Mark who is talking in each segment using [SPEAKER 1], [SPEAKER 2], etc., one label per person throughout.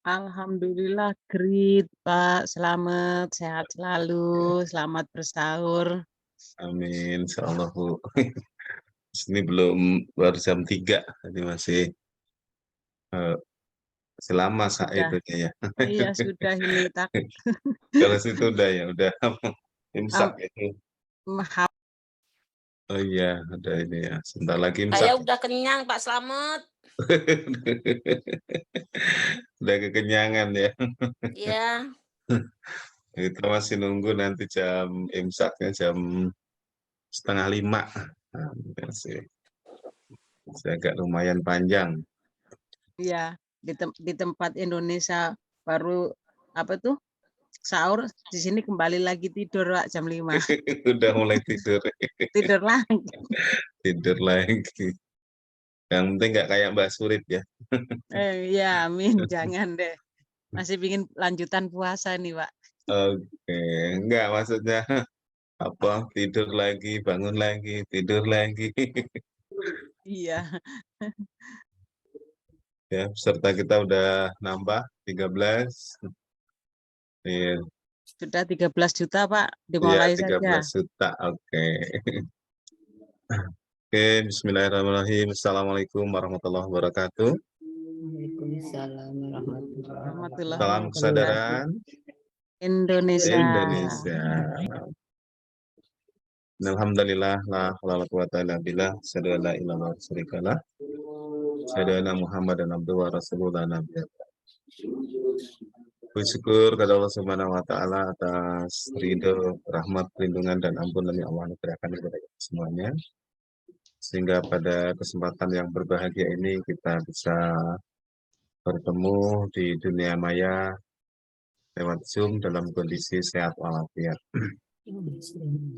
[SPEAKER 1] Alhamdulillah great, Pak. Selamat, sehat selalu, selamat bersahur.
[SPEAKER 2] Amin, insyaallah Bu. Sini belum, baru jam 3, jadi masih eh, selama saat
[SPEAKER 1] Sudah,
[SPEAKER 2] itunya ya.
[SPEAKER 1] iya sudah ini
[SPEAKER 2] Kalau situ udah imsak
[SPEAKER 1] am
[SPEAKER 2] itu.
[SPEAKER 1] maha
[SPEAKER 2] Oh iya, udah ini ya. Sebentar lagi imsak.
[SPEAKER 3] Saya udah kenyang, Pak Slamet.
[SPEAKER 2] Udah kekenyangan ya.
[SPEAKER 3] Iya.
[SPEAKER 2] Kita masih nunggu nanti jam imsaknya jam 4:30. Nah, masih agak lumayan panjang.
[SPEAKER 1] iya, di tempat Indonesia baru apa tuh, sahur, di sini kembali lagi tidur, Pak, jam 5.
[SPEAKER 2] Udah mulai tidur.
[SPEAKER 1] Tidur lagi.
[SPEAKER 2] Tidur lagi. Yang penting nggak kayak Mbak Surit ya.
[SPEAKER 1] Iya, amin, jangan deh. Masih pingin lanjutan puasa nih, Pak.
[SPEAKER 2] Oke, enggak maksudnya apa, tidur lagi, bangun lagi, tidur lagi.
[SPEAKER 1] Iya,
[SPEAKER 2] Ya, peserta kita udah nambah 13. Iya,
[SPEAKER 1] sudah 13 juta, Pak,
[SPEAKER 2] iya,
[SPEAKER 1] dimulai saja.
[SPEAKER 2] 13 juta. Oke. Oke, bismillahirrahmanirrahim. Assalamualaikum warahmatullahi wabarakatuh.
[SPEAKER 4] Waalaikumsalam warahmatullahi
[SPEAKER 1] Warahmatullahi
[SPEAKER 2] Salam
[SPEAKER 1] wabarakatuh.
[SPEAKER 2] kesadaran
[SPEAKER 1] Indonesia.
[SPEAKER 2] Indonesia. Alhamdulillah, la haula wala quwata illa billah, asyhadu an la ilaha illallah wa syarikalah, asyhadu anna Muhammadan abduhu wa rasuluhu la nabiyya. Bersyukur kepada Allah Subhanahu wa taala atas ridho, rahmat, perlindungan dan ampunan yang Allah anugerahkan kepada kita semuanya. Sehingga pada kesempatan yang berbahagia ini kita bisa bertemu di dunia maya lewat Zoom dalam kondisi sehat walafiat.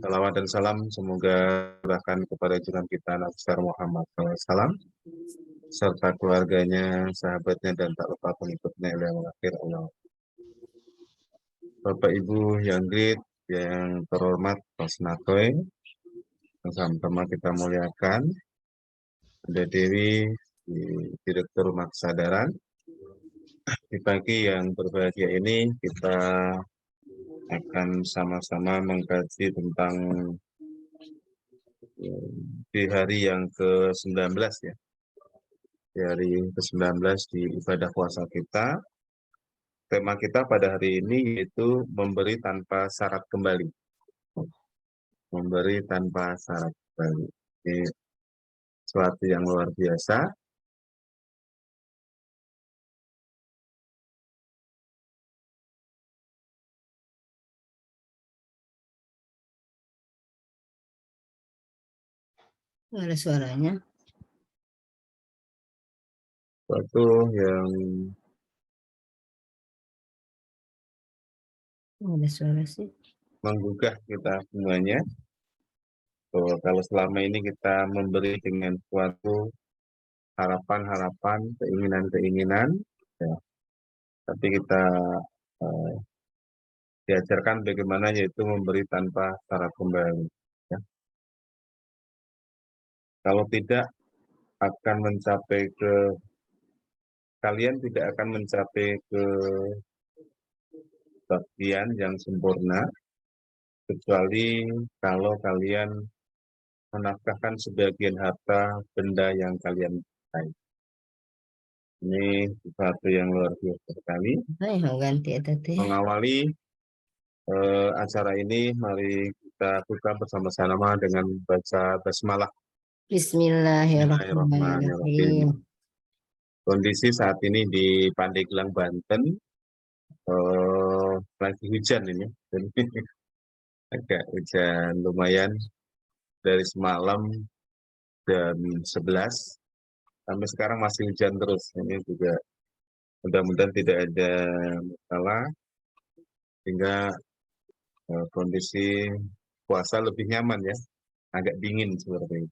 [SPEAKER 2] Salawat dan salam semoga bahkan kepada junjungan kita Nabi besar Muhammad SAW serta keluarganya, sahabatnya dan tak lupa pengikutnya yang akhir Allah. Bapak Ibu yang great, yang terhormat Pak Natoy, yang sama-sama kita muliakan, Bunda Dewi, Direktur Rumah Kesadaran. Di pagi yang berbahagia ini kita akan sama-sama mengkaji tentang di hari yang ke-19 ya. Di hari ke-19 di ibadah puasa kita. Tema kita pada hari ini yaitu memberi tanpa syarat kembali. Memberi tanpa syarat kembali. Ini suatu yang luar biasa.
[SPEAKER 4] Ada suaranya.
[SPEAKER 2] Suatu yang
[SPEAKER 4] Ada suara sih.
[SPEAKER 2] menggugah kita semuanya. So, kalau selama ini kita memberi dengan suatu harapan-harapan, keinginan-keinginan, ya, tapi kita eh, diajarkan bagaimana yaitu memberi tanpa syarat kembali. Ya. Kalau tidak akan mencapai ke kalian tidak akan mencapai ke bagian yang sempurna kecuali kalau kalian menafkahkan sebagian harta benda yang kalian cintai. Ini sesuatu yang luar biasa sekali.
[SPEAKER 4] Yang ganti tadi.
[SPEAKER 2] Mengawali acara ini, mari kita buka bersama-sama dengan baca basmalah.
[SPEAKER 4] Bismillahirrahmanirrahim.
[SPEAKER 2] Kondisi saat ini di Pandeglang, Banten, lagi hujan ini. Agak hujan lumayan dari semalam jam 11 sampai sekarang masih hujan terus. Ini juga mudah-mudahan tidak ada masalah sehingga kondisi puasa lebih nyaman ya, agak dingin seperti ini.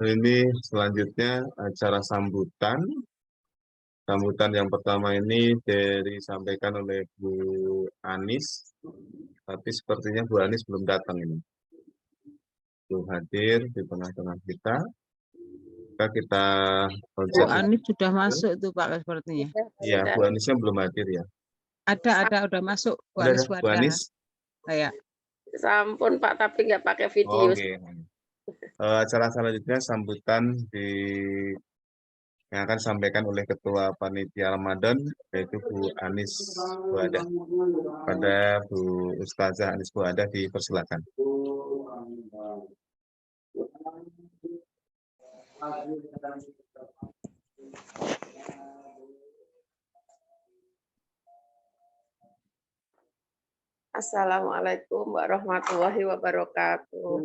[SPEAKER 2] Ini selanjutnya acara sambutan. Sambutan yang pertama ini disampaikan oleh Bu Anis, tapi sepertinya Bu Anis belum datang ini. Belum hadir di tengah-tengah kita. maka kita
[SPEAKER 1] Bu
[SPEAKER 2] loncat.
[SPEAKER 1] Anis sudah masuk tuh Pak sepertinya.
[SPEAKER 2] Iya, Bu Anisnya belum hadir ya.
[SPEAKER 1] Ada udah masuk Bu
[SPEAKER 2] Udah
[SPEAKER 1] Anis
[SPEAKER 2] ada Bu Anis?
[SPEAKER 1] Kayak
[SPEAKER 3] Sampun Pak, tapi nggak pakai video.
[SPEAKER 2] Oke. Acara selanjutnya sambutan yang akan disampaikan oleh Ketua Panitia Ramadan, yaitu Bu Anis Buadah. Pada Bu Ustazah Anis Buadah dipersilakan.
[SPEAKER 3] Assalamualaikum warahmatullahi wabarakatuh.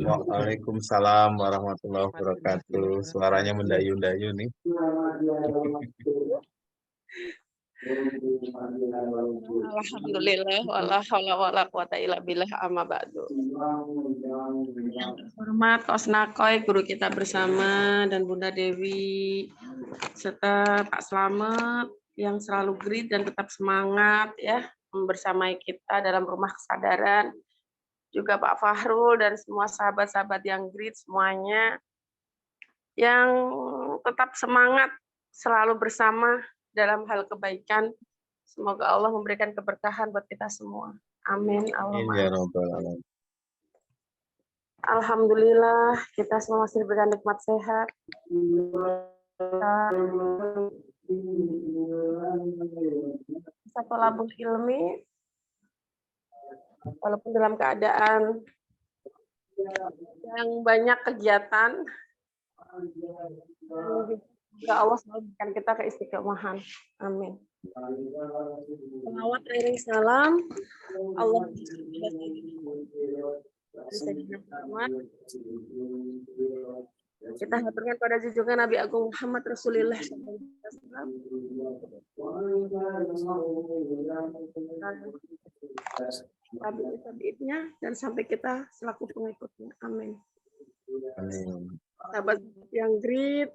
[SPEAKER 2] Waalaikumsalam warahmatullahi wabarakatuh. Suaranya mendayu-dayu nih.
[SPEAKER 3] Alhamdulillah, wala haula wala quwata illa billah, amma ba'du. Yang terhormat Kosnakoy, guru kita bersama, dan Bunda Dewi, serta Pak Slamet yang selalu grit dan tetap semangat ya membersamai kita dalam rumah kesadaran. Juga Pak Fahrul dan semua sahabat-sahabat yang grit semuanya yang tetap semangat selalu bersama dalam hal kebaikan. Semoga Allah memberikan keberkahan buat kita semua. Amin.
[SPEAKER 2] Ya Rabbal Alamin.
[SPEAKER 3] Alhamdulillah kita semua masih diberikan nikmat sehat. Satu labung ilmi walaupun dalam keadaan yang banyak kegiatan, semoga Allah selalu berikan kita keistiqomahan. Amin. Salawat iring salam Allah kita haturkan pada junjungan Nabi Agung Muhammad Rasulullah tabi'nya dan sampai kita selaku pengikutnya. Amin.
[SPEAKER 2] Amin.
[SPEAKER 3] Sahabat yang grit,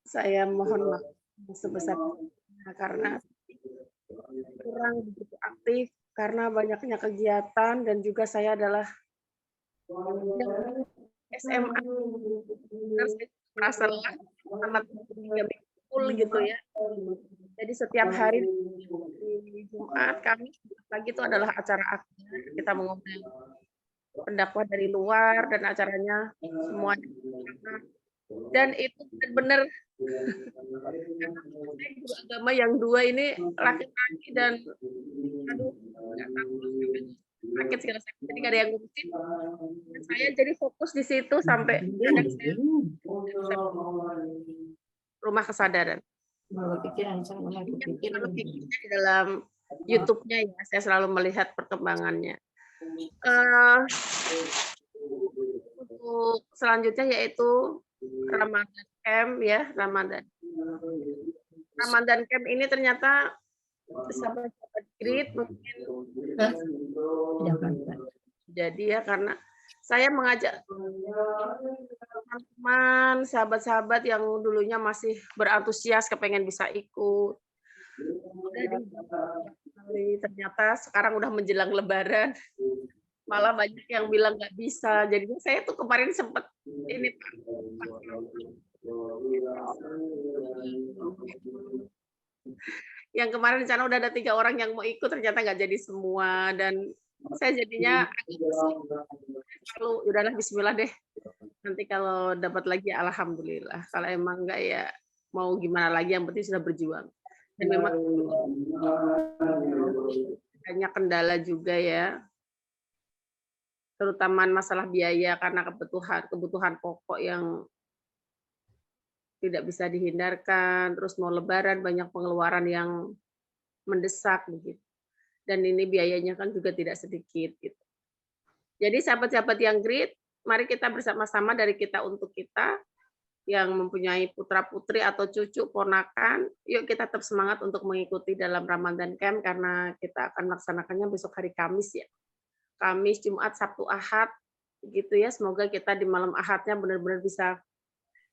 [SPEAKER 3] saya mohon maaf sebesar-besarnya karena kurang begitu aktif karena banyaknya kegiatan dan juga saya adalah SMA dan saya merasa sangat full gitu ya. Jadi setiap hari di Jumat kami lagi itu adalah acara akhir, kita mengundang pendakwah dari luar dan acaranya semuanya dan itu benar-benar agama yang dua ini laki-laki dan aduh nggak tahu sakit segala sakit jadi nggak ada yang ngurusin dan saya jadi fokus di situ sampai kadang saya rumah kesadaran di dalam YouTube-nya ya saya selalu melihat perkembangannya. Untuk selanjutnya yaitu Ramadan Camp ya Ramadan Camp ini ternyata sahabat-sahabat grit mungkin jadi ya karena saya mengajak teman-teman sahabat-sahabat yang dulunya masih berantusias kepengen bisa ikut. Ternyata sekarang udah menjelang Lebaran malah banyak yang bilang nggak bisa jadinya saya tuh kemarin sempat ini Pak yang kemarin rencana udah ada 3 orang yang mau ikut ternyata nggak jadi semua dan saya jadinya lalu udahlah bismillah deh nanti kalau dapat lagi alhamdulillah kalau emang enggak ya mau gimana lagi yang penting sudah berjuang dan memang banyak kendala juga ya terutama masalah biaya karena kebutuhan pokok yang tidak bisa dihindarkan terus mau lebaran banyak pengeluaran yang mendesak begitu dan ini biayanya kan juga tidak sedikit gitu jadi sahabat-sahabat yang grit mari kita bersama-sama dari kita untuk kita yang mempunyai putra-putri atau cucu ponakan yuk kita tetap semangat untuk mengikuti dalam Ramadan Camp karena kita akan melaksanakannya besok hari Kamis ya Kamis, Jumat, Sabtu, Ahad, gitu ya. Semoga kita di malam Ahadnya benar-benar bisa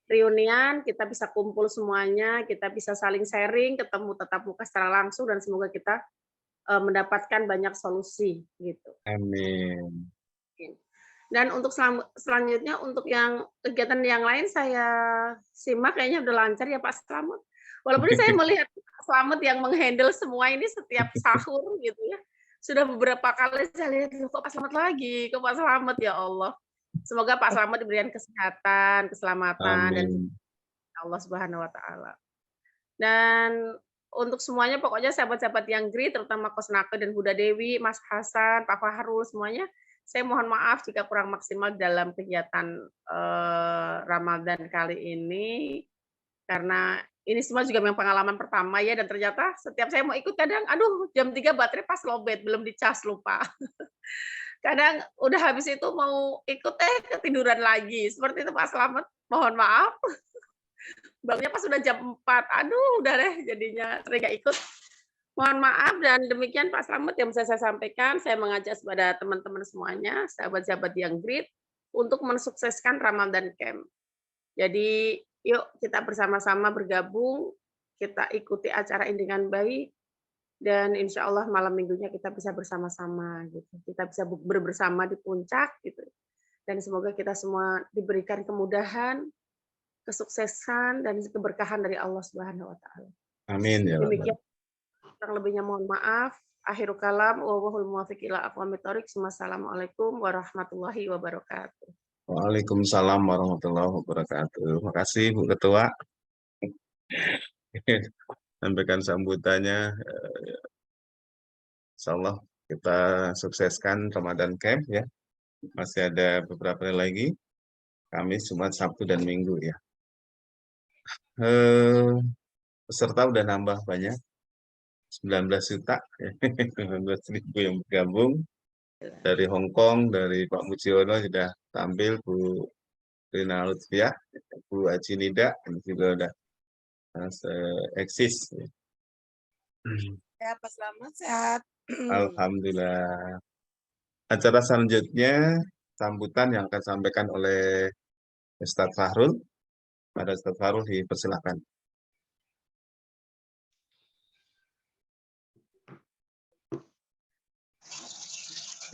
[SPEAKER 3] reunian, kita bisa kumpul semuanya, kita bisa saling sharing, ketemu tatap muka secara langsung, dan semoga kita mendapatkan banyak solusi, gitu.
[SPEAKER 2] Amin.
[SPEAKER 3] Dan untuk selanjutnya untuk yang kegiatan yang lain saya simak kayaknya udah lancar ya Pak Slamet. Walaupun saya melihat Pak Slamet yang menghandle semua ini setiap sahur gitu ya. Sudah beberapa kali saya lihat, "Loh, kok Pak Slamet lagi? Kok Pak Slamet ya Allah." Semoga Pak Slamet diberikan kesehatan, keselamatan dan
[SPEAKER 2] Amin.
[SPEAKER 3] Allah Subhanahu wa taala. Dan untuk semuanya pokoknya sahabat-sahabat yang GRI terutama Kosnake dan Bunda Dewi, Mas Hasan, Pak Fahrul semuanya, saya mohon maaf jika kurang maksimal dalam kegiatan Ramadan kali ini karena ini semua juga memang pengalaman pertama ya dan ternyata setiap saya mau ikut kadang aduh jam 3 baterai pas lowbat belum dicas lupa. Kadang udah habis itu mau ikut ketiduran lagi. Seperti itu Pak Slamet, mohon maaf. Bangunnya pas sudah jam 4. Aduh, udah deh jadinya sering nggak ikut. Mohon maaf dan demikian Pak Slamet yang bisa saya sampaikan. Saya mengajak kepada teman-teman semuanya, sahabat-sahabat yang GRIT, untuk mensukseskan Ramadan Camp. Jadi, yuk kita bersama-sama bergabung, kita ikuti acara ini dengan baik, dan insya Allah malam minggunya kita bisa bersama-sama gitu. Kita bisa bersama di puncak gitu. Dan semoga kita semua diberikan kemudahan, kesuksesan dan keberkahan dari Allah Subhanahu wa taala.
[SPEAKER 2] Amin ya Rabbal.
[SPEAKER 3] Demikian kurang lebihnya mohon maaf. Akhirul kalam wallahul muwaffiq ila aqwamit thoriq. Wassalamualaikum warahmatullahi wabarakatuh.
[SPEAKER 2] Waalaikumsalam warahmatullahi wabarakatuh. Makasih Bu Ketua. Sampaikan sambutannya. Insyaallah kita sukseskan Ramadan Camp ya. Masih ada beberapa hari lagi. Kamis, Jumat, Sabtu dan Minggu ya. Peserta udah nambah banyak, 19 juta, 19.000 yang bergabung. Dari Hong Kong, dari Pak Mujiono sudah tampil, Bu Rina Lutfia, Bu Aji Nida, ini juga udah eksis.
[SPEAKER 5] Ya, Pak Slamet, sehat.
[SPEAKER 2] Alhamdulillah. Acara selanjutnya, sambutan yang akan disampaikan oleh Ustadz Fahrul. Pada Ustadz Fahrul dipersilakan.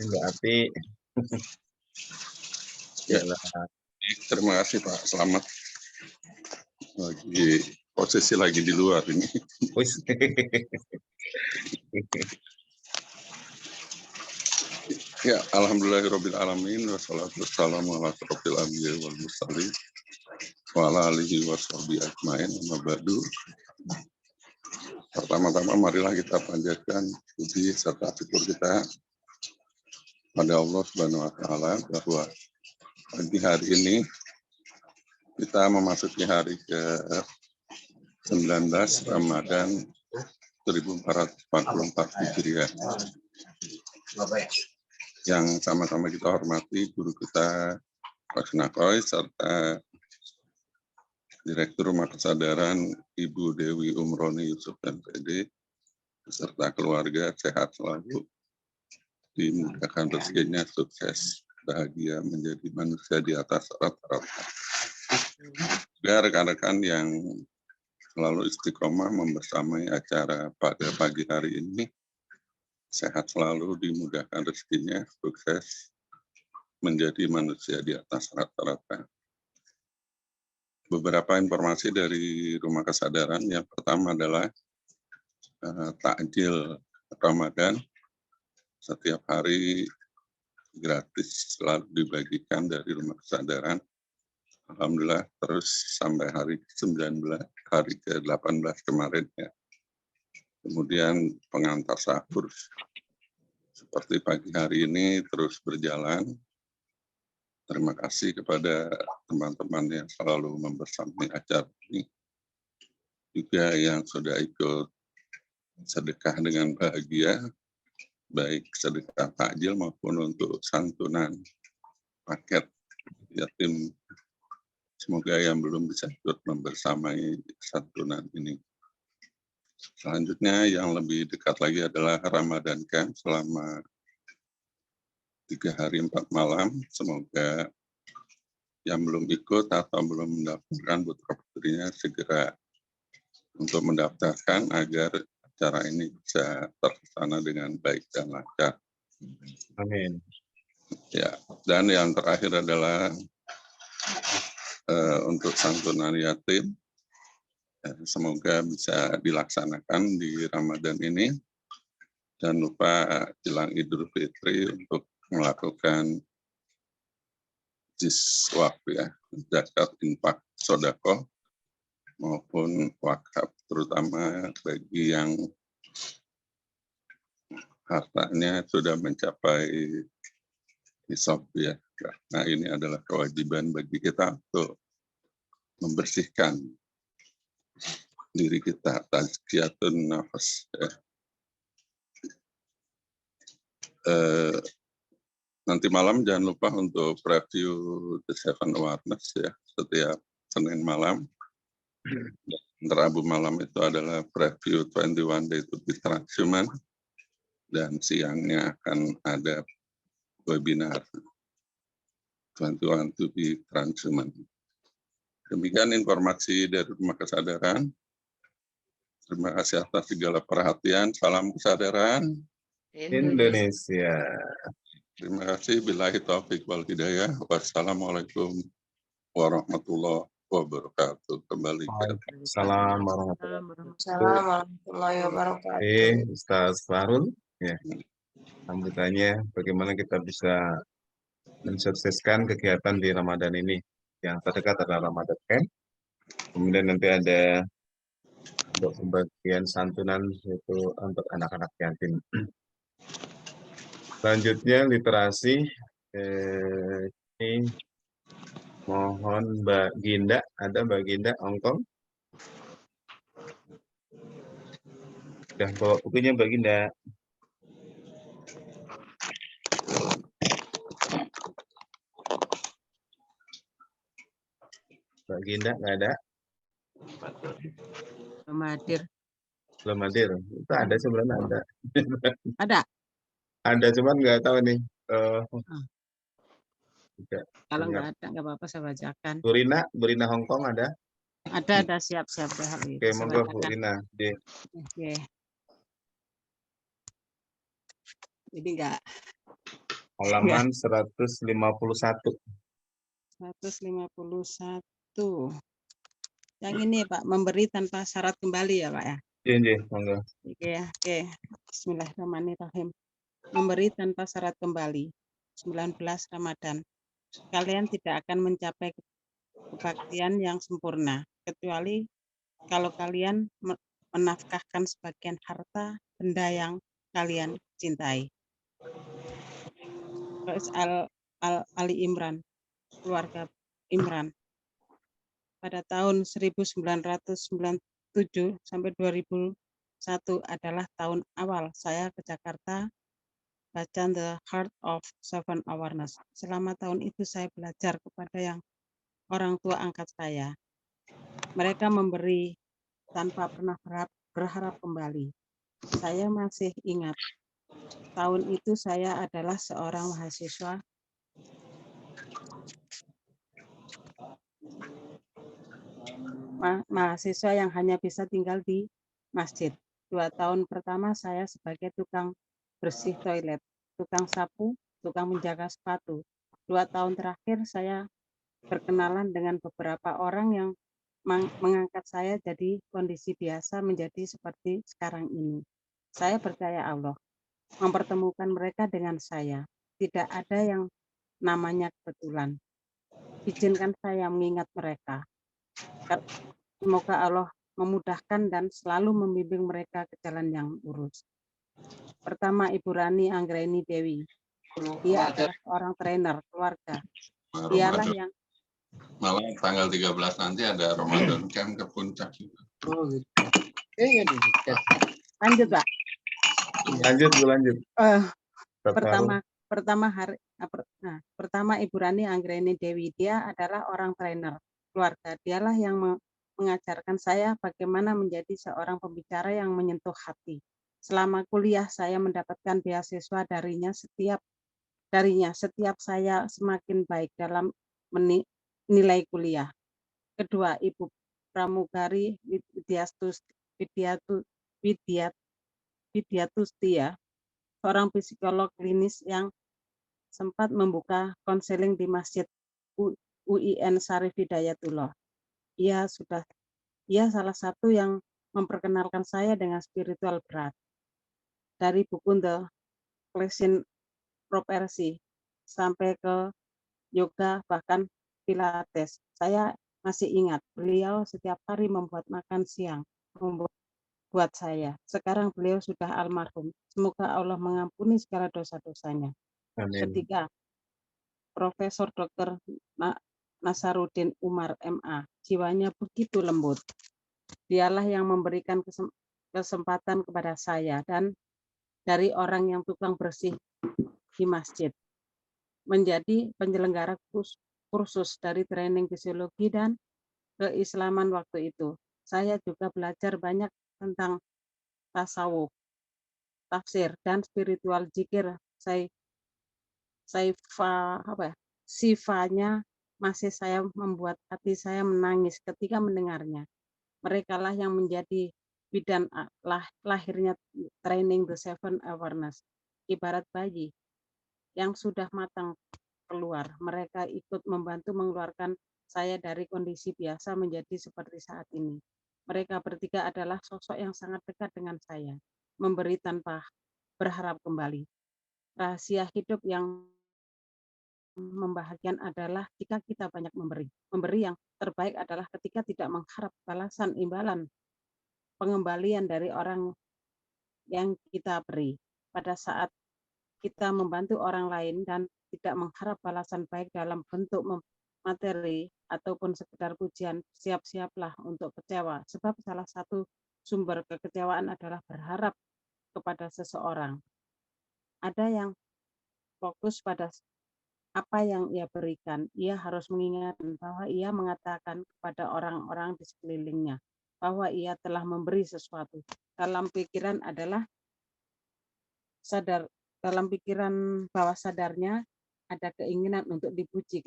[SPEAKER 2] Enggak Api.
[SPEAKER 6] Ya, terima kasih Pak Slamet. Lagi posisi lagi di luar ini. Ya, alhamdulillahirabbil alamin wassalatu wassalamu ala asyrofil anbiya'i wal mursalin wa ala alihi washabihi ajmain amma ba'du. Pertama-tama marilah kita panjatkan puji serta syukur kita pada Allah Subhanahu wa taala bahwa pagi hari ini kita memasuki hari ke-19 Ramadan 1444 Hijriah. Yang sama-sama kita hormati guru kita Pak Sunakoy serta Direktur Rumah Kesadaran Ibu Dewi Umroni Yusuf dan PD beserta keluarga sehat selalu, dimudahkan rezekinya, sukses, bahagia, menjadi manusia di atas rata-rata. Juga rekan-rekan yang selalu istiqomah membersamai acara pada pagi hari ini, sehat selalu, dimudahkan rezekinya, sukses, menjadi manusia di atas rata-rata. Beberapa informasi dari Rumah Kesadaran. Yang pertama adalah takjil Ramadan. Setiap hari gratis selalu dibagikan dari Rumah Kesadaran. Alhamdulillah terus sampai hari ke-19, hari ke-18 kemarin ya. Kemudian pengantar sahur seperti pagi hari ini terus berjalan. Terima kasih kepada teman-teman yang selalu membersamai acara ini. Juga yang sudah ikut sedekah dengan bahagia, baik sedekah takjil maupun untuk santunan paket yatim. Semoga yang belum bisa ikut membersamai santunan ini. Selanjutnya yang lebih dekat lagi adalah Ramadan Camp selama 3 hari 4 malam. Semoga yang belum ikut atau belum mendaftarkan putra-putrinya segera untuk mendaftarkan agar acara ini bisa terlaksana dengan baik dan lancar.
[SPEAKER 2] Amin.
[SPEAKER 6] Ya, dan yang terakhir adalah untuk santunan yatim. Semoga bisa dilaksanakan di Ramadan ini. Jangan lupa jelang Idul Fitri untuk melakukan jiswaf ya, zakat, infak, sodako maupun wakaf, terutama bagi yang hartanya sudah mencapai nisab ya. Nah, ini adalah kewajiban bagi kita untuk membersihkan diri kita, tazkiyatun nafas ya. Nanti malam jangan lupa untuk preview The Seven Awareness ya, setiap Senin malam. Dan Rabu malam itu adalah preview 21 Day to be Transhuman, dan siangnya akan ada webinar 21 to be Transhuman. Demikian informasi dari Rumah Kesadaran. Terima kasih atas segala perhatian. Salam kesadaran.
[SPEAKER 2] Indonesia.
[SPEAKER 6] Terima kasih. Billahi taufiq wal hidayah. Wassalamualaikum warahmatullahi wabarakatuh. Kembali ke
[SPEAKER 2] Salam warahmatullahi wabarakatuh.
[SPEAKER 5] Assalamualaikum warahmatullahi wabarakatuh.
[SPEAKER 2] Ustaz Farul, ya, sambutannya bagaimana kita bisa mensukseskan kegiatan di Ramadan ini. Yang terdekat adalah Ramadan Camp. Kemudian nanti ada untuk pembagian santunan itu untuk anak-anak yatim. Selanjutnya literasi. Ini mohon Mbak Ginda, ada Mbak Ginda Hongkong. Sudah bawa bukunya Mbak Ginda. Mbak Ginda nggak ada?
[SPEAKER 1] Belum hadir.
[SPEAKER 2] Belum hadir. Itu ada sebenarnya ada.
[SPEAKER 1] Ada?
[SPEAKER 2] Ada cuman nggak tahu nih. Tidak.
[SPEAKER 1] Kalau nggak ada, nggak apa-apa saya bacakan.
[SPEAKER 2] Burina Hongkong ada?
[SPEAKER 1] Ada siap-siap deh.
[SPEAKER 2] Oke, monggo Bu Rina.
[SPEAKER 1] Oke. Jadi nggak.
[SPEAKER 2] Halaman 151.
[SPEAKER 1] 151. Yang ini Pak, memberi tanpa syarat kembali ya Pak ya?
[SPEAKER 2] Iya, monggo.
[SPEAKER 1] Oke. Bismillahirrahmanirrahim. Memberi tanpa syarat kembali. 19 Ramadan. Kalian tidak akan mencapai kebaktian yang sempurna, kecuali kalau kalian menafkahkan sebagian harta benda yang kalian cintai. Terus Ali Imran, keluarga Imran. Pada tahun 1997 sampai 2001 adalah tahun awal saya ke Jakarta baca The Heart of Seven Awareness. Selama tahun itu saya belajar kepada yang orang tua angkat saya. Mereka memberi tanpa pernah berharap kembali. Saya masih ingat, tahun itu saya adalah seorang mahasiswa yang hanya bisa tinggal di masjid. 2 tahun pertama saya sebagai tukang bersih toilet, tukang sapu, tukang menjaga sepatu. 2 tahun terakhir saya berkenalan dengan beberapa orang yang mengangkat saya jadi kondisi biasa menjadi seperti sekarang ini. Saya percaya Allah mempertemukan mereka dengan saya. Tidak ada yang namanya kebetulan. Izinkan saya mengingat mereka. Semoga Allah memudahkan dan selalu membimbing mereka ke jalan yang lurus. Pertama, Ibu Rani Anggraini Dewi. Dia adalah seorang trainer keluarga. Dialah yang
[SPEAKER 6] malam tanggal 13 nanti ada Ramadan Camp ke Puncak.
[SPEAKER 1] Lanjut, Pak.
[SPEAKER 2] Lanjut.
[SPEAKER 1] Pertama Ibu Rani Anggraini Dewi. Dia adalah orang trainer keluarga. Dialah yang mengajarkan saya bagaimana menjadi seorang pembicara yang menyentuh hati. Selama kuliah saya mendapatkan beasiswa darinya. Setiap saya semakin baik dalam nilai kuliah. Kedua, Ibu Pramugari Widiatusti ya, seorang psikolog klinis yang sempat membuka konseling di Masjid UIN Syarif Hidayatullah. Ia salah satu yang memperkenalkan saya dengan spiritual berat. Dari buku The Cleansing Property sampai ke yoga, bahkan pilates. Saya masih ingat beliau setiap hari membuat makan siang buat saya. Sekarang beliau sudah almarhum. Semoga Allah mengampuni segala dosa-dosanya.
[SPEAKER 2] Amin.
[SPEAKER 1] Ketiga, Profesor Dr. Nasaruddin Umar MA. Jiwanya begitu lembut. Dialah yang memberikan kesempatan kepada saya dan dari orang yang tukang bersih di masjid menjadi penyelenggara kursus dari training fisiologi dan keislaman waktu itu. Saya juga belajar banyak tentang tasawuf, tafsir, dan spiritual zikir. Sifanya masih saya membuat hati saya menangis ketika mendengarnya. Mereka lah yang menjadi bidan lahirnya training the seven awareness. Ibarat bayi yang sudah matang keluar, mereka ikut membantu mengeluarkan saya dari kondisi biasa menjadi seperti saat ini. Mereka bertiga adalah sosok yang sangat dekat dengan saya, memberi tanpa berharap kembali. Rahasia hidup yang membahagiakan adalah jika kita banyak memberi. Memberi yang terbaik adalah ketika tidak mengharap balasan imbalan pengembalian dari orang yang kita beri. Pada saat kita membantu orang lain dan tidak mengharap balasan baik dalam bentuk materi ataupun sekedar pujian, siap-siaplah untuk kecewa. Sebab salah satu sumber kekecewaan adalah berharap kepada seseorang. Ada yang fokus pada apa yang ia berikan. Ia harus mengingat bahwa ia mengatakan kepada orang-orang di sekelilingnya bahwa ia telah memberi sesuatu. Dalam pikiran bawah sadarnya ada keinginan untuk dipuji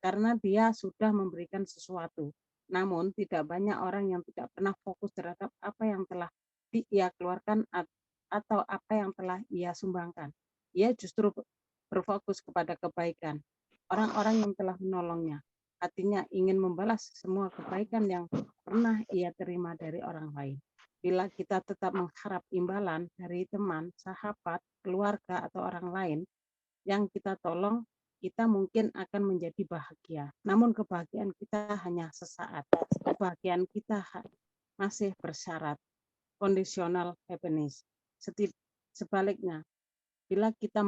[SPEAKER 1] karena dia sudah memberikan sesuatu. Namun tidak banyak orang yang tidak pernah fokus terhadap apa yang telah ia keluarkan atau apa yang telah ia sumbangkan. Ia justru berfokus kepada kebaikan. Orang-orang yang telah menolongnya, hatinya ingin membalas semua kebaikan yang pernah ia terima dari orang lain. Bila kita tetap mengharap imbalan dari teman, sahabat, keluarga, atau orang lain yang kita tolong, kita mungkin akan menjadi bahagia. Namun kebahagiaan kita hanya sesaat. Kebahagiaan kita masih bersyarat conditional happiness. Sebaliknya, bila kita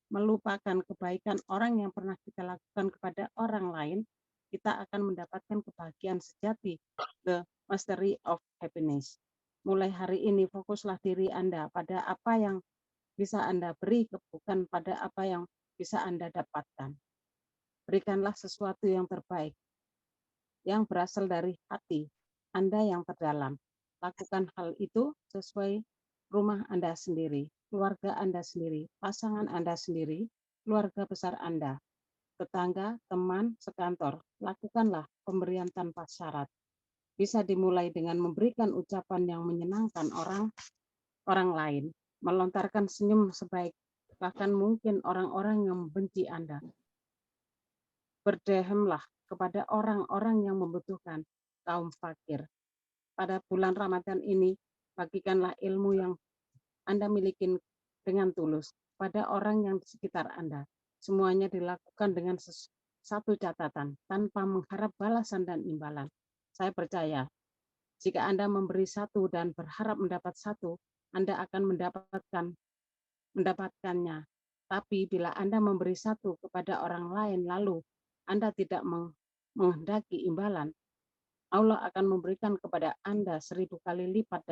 [SPEAKER 1] melupakan kebaikan orang yang pernah kita lakukan kepada orang lain, kita akan mendapatkan kebahagiaan sejati, the mastery of happiness. Mulai hari ini fokuslah diri Anda pada apa yang bisa Anda beri, bukan pada apa yang bisa Anda dapatkan. Berikanlah sesuatu yang terbaik, yang berasal dari hati Anda yang terdalam. Lakukan hal itu sesuai rumah Anda sendiri, keluarga Anda sendiri, pasangan Anda sendiri, keluarga besar Anda, tetangga, teman, sekantor. Lakukanlah pemberian tanpa syarat. Bisa dimulai dengan memberikan ucapan yang menyenangkan orang lain, melontarkan senyum sebaik, bahkan mungkin orang-orang yang membenci Anda. Berdehemlah kepada orang-orang yang membutuhkan, kaum fakir. Pada bulan Ramadan ini, bagikanlah ilmu yang Anda miliki dengan tulus pada orang yang di sekitar Anda. Semuanya dilakukan dengan satu catatan, tanpa mengharap balasan dan imbalan. Saya percaya, jika Anda memberi satu dan berharap mendapat satu, Anda akan mendapatkannya. Tapi bila Anda memberi satu kepada orang lain, lalu Anda tidak menghendaki imbalan, Allah akan memberikan kepada Anda 1000 kali lipat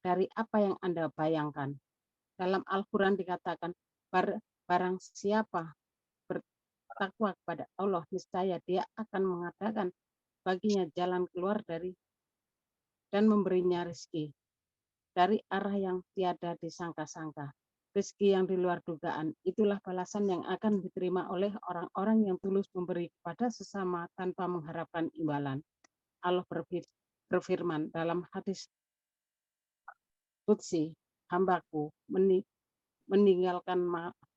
[SPEAKER 1] dari apa yang Anda bayangkan. Dalam Al-Quran dikatakan, barang siapa bertakwa kepada Allah, niscaya Dia akan mengadakan baginya jalan keluar dan memberinya rezeki dari arah yang tiada disangka-sangka. Rezeki yang di luar dugaan, itulah balasan yang akan diterima oleh orang-orang yang tulus memberi kepada sesama tanpa mengharapkan imbalan. Allah berfirman dalam hadis qudsi, hambaku meninggalkan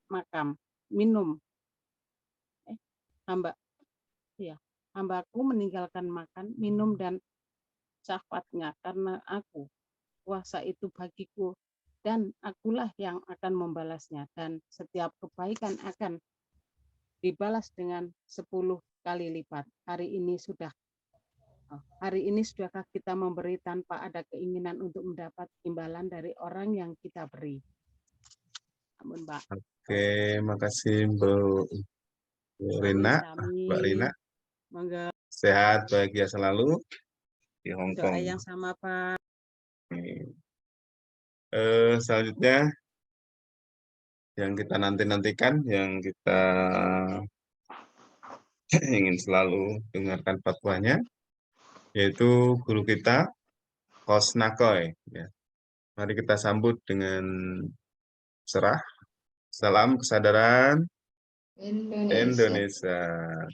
[SPEAKER 1] makam, minum. Hambaku meninggalkan makan, minum, dan syahwatnya karena aku. Puasa itu bagiku, dan akulah yang akan membalasnya. Dan setiap kebaikan akan dibalas dengan 10 kali lipat. Hari ini sudahkah kita memberi tanpa ada keinginan untuk mendapat imbalan dari orang yang kita beri? Ampun, Mbak.
[SPEAKER 2] Oke, makasih Bu Rina, Mbak Rina.
[SPEAKER 1] Monggo.
[SPEAKER 2] Sehat, bahagia selalu di Hong
[SPEAKER 1] Doa
[SPEAKER 2] Kong.
[SPEAKER 1] yang sama, Pak.
[SPEAKER 2] Selanjutnya yang kita nantikan, yang kita ingin selalu dengarkan fatwanya, yaitu guru kita, Coach Nakoy. Ya. Mari kita sambut dengan serah. Salam kesadaran Indonesia.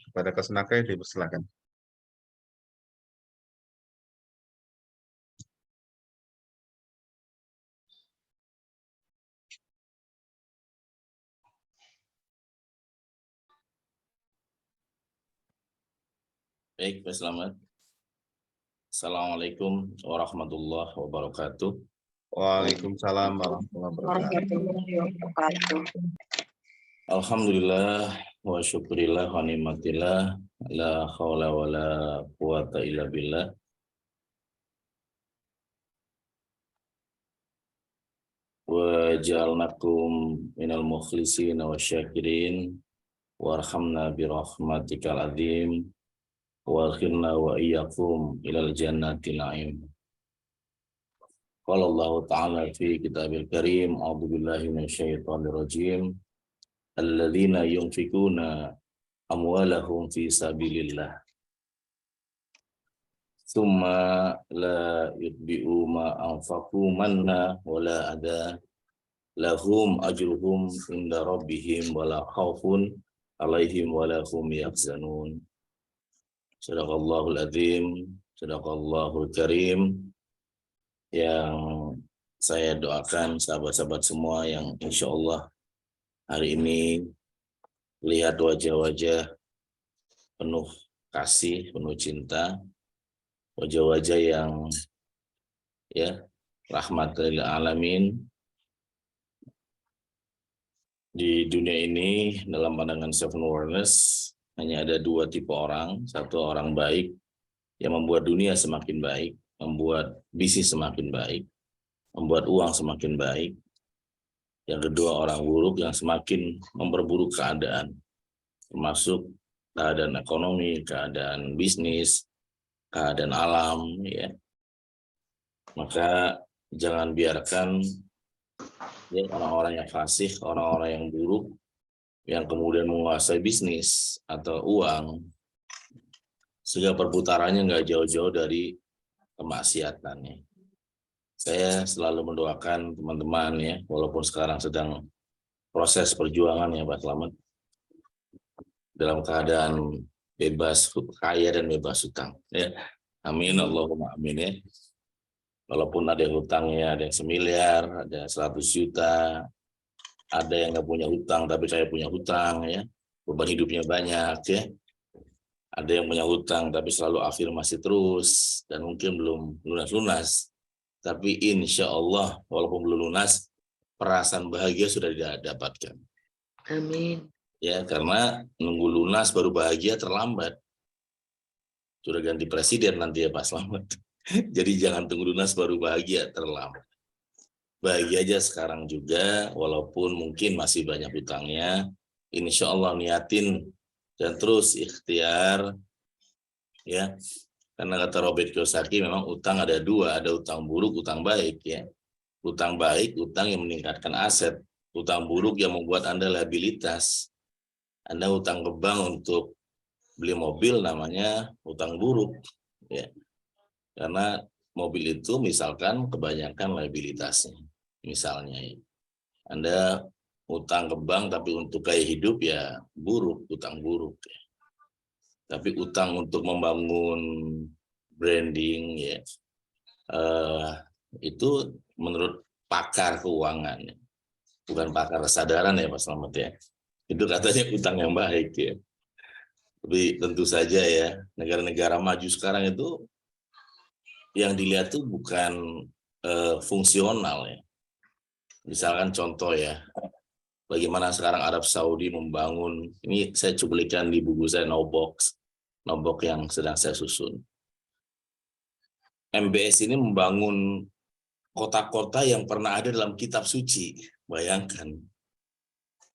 [SPEAKER 2] Kepada Coach Nakoy dipersilakan.
[SPEAKER 7] Baik, Pak Selamat. Assalamualaikum warahmatullahi wabarakatuh.
[SPEAKER 2] Waalaikumsalam warahmatullahi wabarakatuh.
[SPEAKER 7] Alhamdulillah wa syukurillah wa ni'matillah la haula wa la quwata illa billah. Wa ja'alnakum minal mukhlisin wa syakirin warhamna bi rahmatikal azim wa akhirna wa iyyakum ilal jannati na'im. Qala Allah Ta'ala fi kitabil karim, a'udzu billahi minasyaitonir rajim. Alladzina yunfikuna amwalahum fi sabilillah tsumma la yutbi'u ma anfaqu manna wala ada lahum ajruhum inda rabbihim wala khaufun alaihim wala hum yahzanun. Sadaqallahul azim, sadaqallahul karim. Yang saya doakan sahabat-sahabat semua yang insya Allah hari ini lihat wajah-wajah penuh kasih, penuh cinta, wajah-wajah yang rahmatil alamin. Di dunia ini dalam pandangan self awareness hanya ada dua tipe orang. Satu orang baik yang membuat dunia semakin baik, membuat bisnis semakin baik, membuat uang semakin baik. Yang kedua orang buruk yang semakin memperburuk keadaan, termasuk keadaan ekonomi, keadaan bisnis, keadaan alam. Ya. Maka jangan biarkan orang-orang yang fasih, orang-orang yang buruk, yang kemudian menguasai bisnis atau uang, sehingga perputarannya nggak jauh-jauh dari kemaksiatannya. Saya selalu mendoakan teman-teman ya, walaupun sekarang sedang proses perjuangan ya Pak Selamat, dalam keadaan bebas kaya dan bebas hutang. Ya, amin Allahumma amin ya. Walaupun ada yang hutangnya, ada yang 1 miliar, ada 100 juta, ada yang nggak punya hutang tapi saya punya hutang ya, beban hidupnya banyak ya. Ada yang punya hutang tapi selalu afirmasi terus dan mungkin belum lunas-lunas. Tapi insya Allah walaupun belum lunas, perasaan bahagia sudah didapatkan.
[SPEAKER 5] Amin.
[SPEAKER 7] Ya, karena nunggu lunas baru bahagia terlambat. Sudah ganti presiden nanti ya Pak Selamat. Jadi jangan tunggu lunas baru bahagia terlambat. Bahagia aja sekarang juga, walaupun mungkin masih banyak hutangnya. Insya Allah niatin dan terus ikhtiar. Ya, karena kata Robert Kiyosaki memang utang ada dua, ada utang buruk, utang baik ya. Utang baik, utang yang meningkatkan aset. Utang buruk yang membuat Anda liabilitas. Anda utang ke bank untuk beli mobil namanya utang buruk ya. Karena mobil itu misalkan kebanyakan liabilitasnya. Misalnya ya. Anda utang ke bank tapi untuk gaya hidup ya buruk, utang buruk ya. Tapi utang untuk membangun branding ya, itu menurut pakar keuangan bukan pakar kesadaran ya Pak Slamet ya. Itu katanya utang yang baik ya. Tapi tentu saja ya, negara-negara maju sekarang itu yang dilihat tuh bukan fungsional ya. Misalkan contoh ya, bagaimana sekarang Arab Saudi membangun, ini saya cuplikan di buku saya Nobok yang sedang saya susun. MBS ini membangun kota-kota yang pernah ada dalam kitab suci, bayangkan.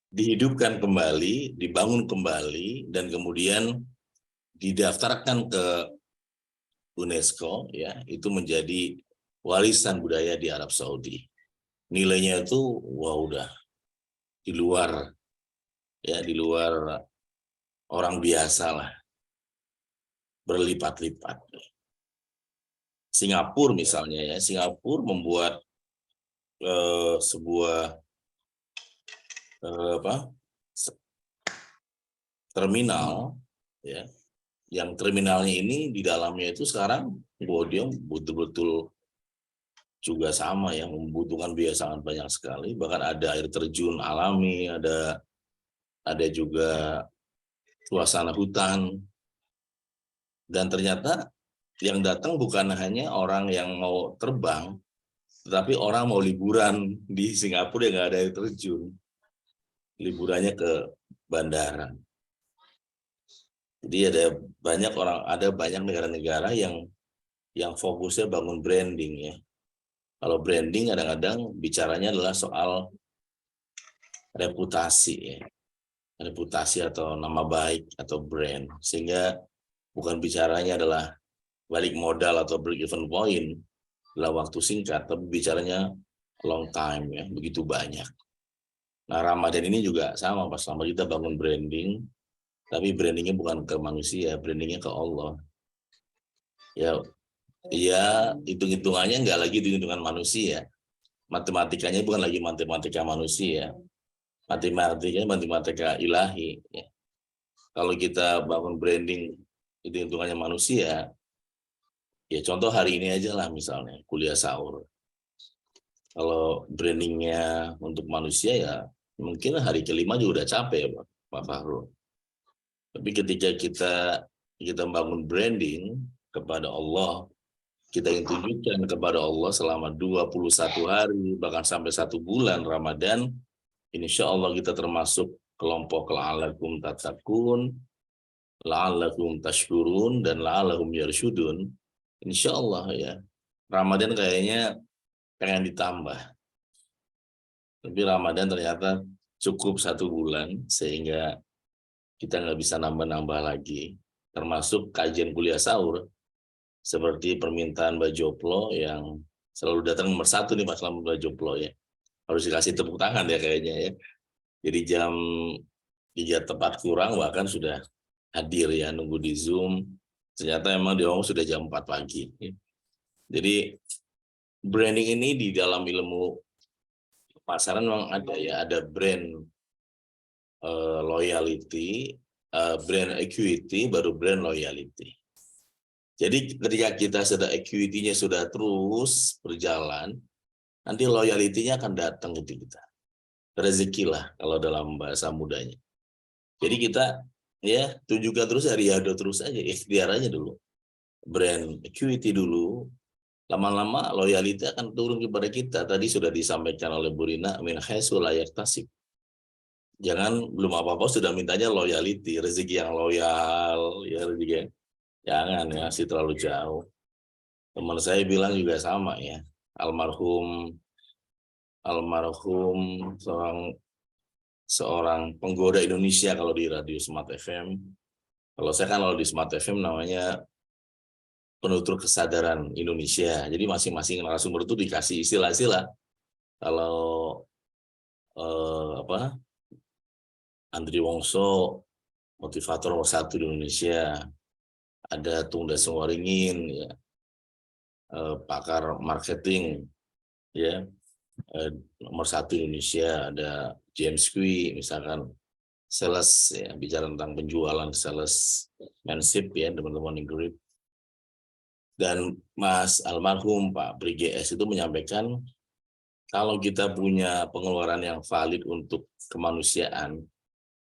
[SPEAKER 7] Dihidupkan kembali, dibangun kembali, dan kemudian didaftarkan ke UNESCO, ya, itu menjadi warisan budaya di Arab Saudi. Nilainya itu, wah udah di luar orang biasa lah, berlipat-lipat. Singapura misalnya ya, Singapura membuat sebuah terminal ya, yang terminalnya ini di dalamnya itu sekarang dia betul-betul juga sama yang membutuhkan biaya sangat banyak sekali, bahkan ada air terjun alami, ada juga suasana hutan, dan ternyata yang datang bukan hanya orang yang mau terbang, tetapi orang mau liburan di Singapura yang nggak ada air terjun, liburannya ke bandara. Jadi ada banyak negara-negara yang fokusnya bangun branding ya. Kalau branding kadang-kadang bicaranya adalah soal reputasi ya. Reputasi atau nama baik atau brand. Sehingga bukan bicaranya adalah balik modal atau break even point dalam waktu singkat, tapi bicaranya long time ya, begitu banyak. Nah, Ramadan ini juga sama Pak, selama kita bangun branding, tapi brandingnya bukan ke manusia, brandingnya ke Allah. Ya hitung-hitungannya nggak lagi hitung-hitungan manusia. Matematikanya bukan lagi matematika manusia. Matematikanya matematika ilahi. Ya. Kalau kita bangun branding hitung-hitungannya manusia, ya contoh hari ini aja lah misalnya, kuliah sahur. Kalau brandingnya untuk manusia ya mungkin hari kelima juga udah capek ya Pak Fahrul. Tapi ketika kita bangun branding kepada Allah, kita yang tunjukkan kepada Allah selama 21 hari, bahkan sampai 1 bulan Ramadan, insya Allah kita termasuk kelompok la'alakum tattaqun, la'alakum tashkurun, dan la'alakum yarsyudun. Insya Allah ya, Ramadan kayaknya pengen ditambah. Tapi Ramadan ternyata cukup 1 bulan, sehingga kita nggak bisa nambah-nambah lagi. Termasuk kajian kuliah sahur, seperti permintaan Mbak Joplo yang selalu datang nomor 1 nih Pak Slamet, Mbak Joplo ya. Harus dikasih tepuk tangan ya kayaknya ya. Jadi jam 3 tepat kurang bahkan sudah hadir ya, nunggu di Zoom. Ternyata emang di Hongkong sudah jam 4 pagi. Jadi branding ini di dalam ilmu pemasaran memang ada ya, ada brand loyalty, brand equity, baru brand loyalty. Jadi ketika kita sudah equity-nya sudah terus berjalan, nanti loyalty-nya akan datang ke kita. Rezeki lah kalau dalam bahasa mudanya. Jadi kita ya tunjukkan terus, riyadhah terus aja, ikhtiar aja dulu. Brand equity dulu, lama-lama loyalty akan turun kepada kita. Tadi sudah disampaikan oleh Bu Rina, min haitsu la yaktasib. Jangan belum apa-apa sudah mintanya loyalty, rezeki yang loyal, ya rezeki. Jangan ya, sih terlalu jauh. Teman saya bilang juga sama ya, almarhum seorang penggoda Indonesia kalau di radio Smart FM. Kalau saya kan kalau di Smart FM namanya penutur kesadaran Indonesia. Jadi masing-masing narasumber itu dikasih istilah-istilah. Kalau Andri Wongso, motivator nomor 1 di Indonesia. Ada Tungda Sengoringin, ya, pakar marketing, ya, nomor 1 Indonesia. Ada James Kui, misalkan sales, ya, bicara tentang penjualan, salesmanship, ya, teman-teman yang grip. Dan Mas almarhum Pak Briges itu menyampaikan kalau kita punya pengeluaran yang valid untuk kemanusiaan,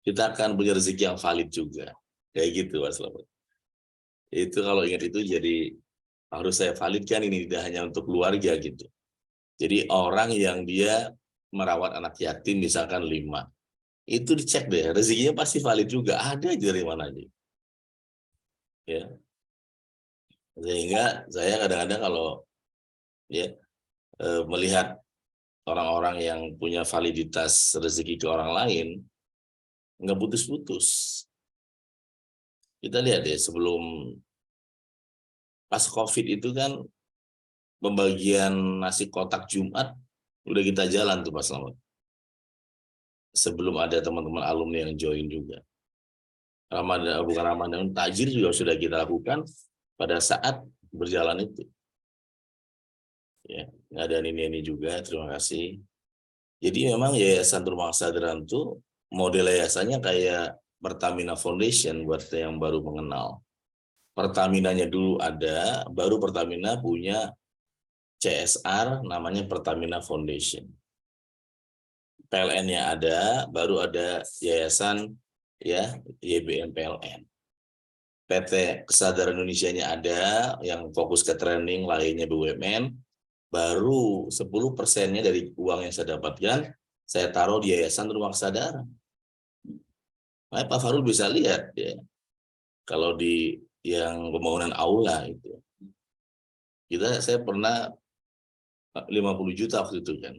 [SPEAKER 7] kita akan punya rezeki yang valid juga. Kayak gitu, Mas Slamet. Itu kalau ingat itu jadi harus saya validkan ini tidak hanya untuk keluarga gitu. Jadi orang yang dia merawat anak yatim misalkan 5, itu dicek deh, rezekinya pasti valid juga, ada aja dari mana aja. Ya. Sehingga saya kadang-kadang kalau ya melihat orang-orang yang punya validitas rezeki ke orang lain, nggak putus-putus. Kita lihat ya, sebelum pas COVID itu kan pembagian nasi kotak Jumat udah kita jalan tuh Pak Slamet. Sebelum ada teman-teman alumni yang join juga. Ramadan, bukan Ramadan, takjir juga sudah kita lakukan pada saat berjalan itu. Ya, ada ini juga, terima kasih. Jadi memang Yayasan Rumah Kesadaran itu model yayasannya kayak Pertamina Foundation buat yang baru mengenal. Pertaminanya dulu ada, baru Pertamina punya CSR namanya Pertamina Foundation. PLN-nya ada, baru ada yayasan ya YBM PLN. PT Kesadaran Indonesia-nya ada yang fokus ke training, lainnya BUMN. Baru 10%-nya dari uang yang saya dapatkan saya taruh di Yayasan Rumah Kesadaran. Nah, Pak Farul bisa lihat ya, kalau di yang pembangunan aula itu, saya pernah 50 juta waktu itu kan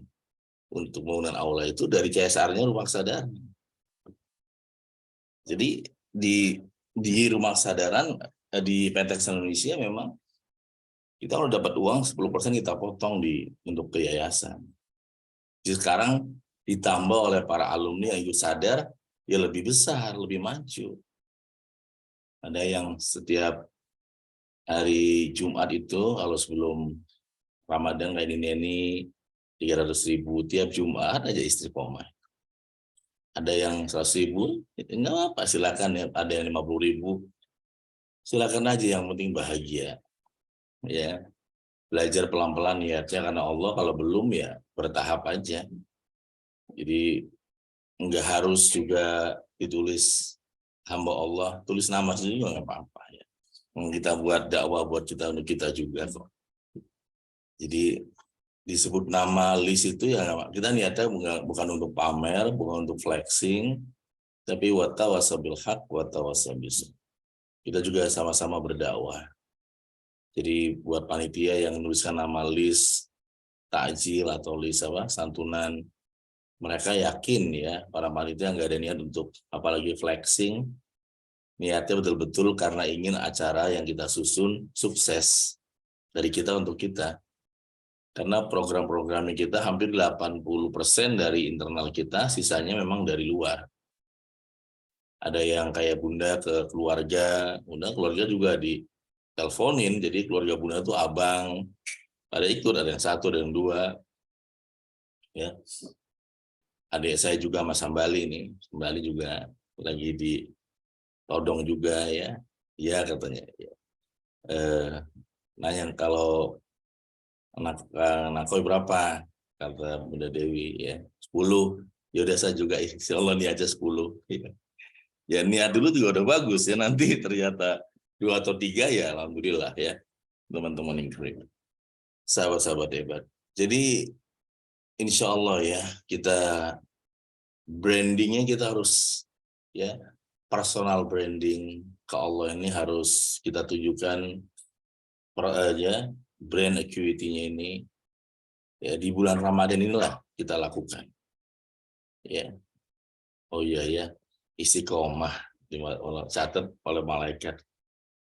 [SPEAKER 7] untuk pembangunan aula itu dari CSR-nya Rumah Kesadaran. Jadi di Rumah Kesadaran di PT Kesadaran Indonesia memang kita kalau dapat uang 10% kita potong untuk ke yayasan. Jadi sekarang ditambah oleh para alumni yang ikut sadar, ya lebih besar, lebih maju. Ada yang setiap hari Jumat itu, kalau sebelum Ramadan kayak ini 300.000 tiap Jumat aja istiqomah. Ada yang 100.000, enggak apa, silakan ya. Ada yang 50.000, silakan aja, yang penting bahagia. Ya, belajar pelan-pelan niatnya karena Allah, kalau belum ya bertahap aja. Jadi enggak harus juga ditulis hamba Allah, tulis nama sendiri juga nggak apa-apa ya. Kita buat dakwah buat kita, untuk kita juga kok. Jadi disebut nama list itu ya kita niatnya bukan untuk pamer, bukan untuk flexing, tapi watawasabil haq watawasabil sabr. Kita juga sama-sama berdakwah. Jadi buat panitia yang menuliskan nama list takjil atau list santunan, mereka yakin ya para panitia nggak ada niat untuk apalagi flexing, niatnya betul-betul karena ingin acara yang kita susun sukses dari kita untuk kita. Karena program-programnya kita hampir 80% dari internal kita, sisanya memang dari luar. Ada yang kayak Bunda ke keluarga, Bunda keluarga juga diteleponin, jadi keluarga Bunda itu abang, ada ikut, ada yang 1, ada yang 2. Ya. Adik saya juga Mas Sambali nih, Sambali juga lagi di Todong juga ya, iya katanya. Ya. Nanya kalau anak koi berapa, kata Bunda Dewi ya 10. Ya udah saya juga insya Allah nih aja 10. Ya niat dulu juga udah bagus ya, nanti ternyata 2 atau 3 ya alhamdulillah ya teman-teman yang keren, sahabat-sahabat hebat. Jadi insya Allah ya kita brandingnya kita harus ya personal branding ke Allah ini harus kita tujukan ya brand equity-nya ini ya di bulan Ramadan inilah kita lakukan. Ya. Oh iya ya, istiqomah catat oleh malaikat.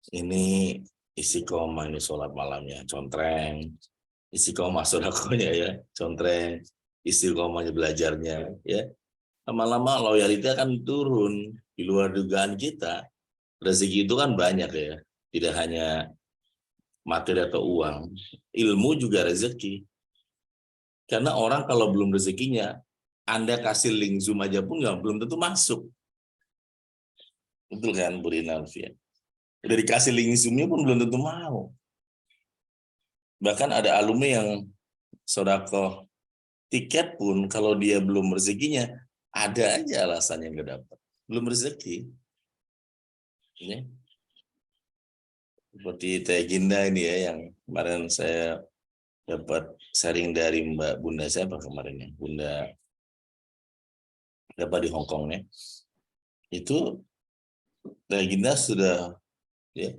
[SPEAKER 7] Ini istiqomah, ini sholat malamnya contreng, istiqomah sedekahnya ya contreng, istiqomahnya belajarnya ya. Lama-lama loyalitas akan turun di luar dugaan kita. Rezeki itu kan banyak ya, tidak hanya materi atau uang, ilmu juga rezeki. Karena orang kalau belum rezekinya, Anda kasih link Zoom aja pun belum tentu masuk. Betul kan, Bu Rina Alfian? Udah dikasih link Zoom-nya pun belum tentu mau. Bahkan ada alumni yang sodako Tiket pun kalau dia belum rezekinya, ada aja alasannya nggak dapat. Belum rezeki. Ya. Seperti Teh Ginda ini ya, yang kemarin saya dapat sharing dari Mbak Bunda siapa kemarin ya, Bunda dapat di Hong Kong ya. Itu Teh Ginda sudah ya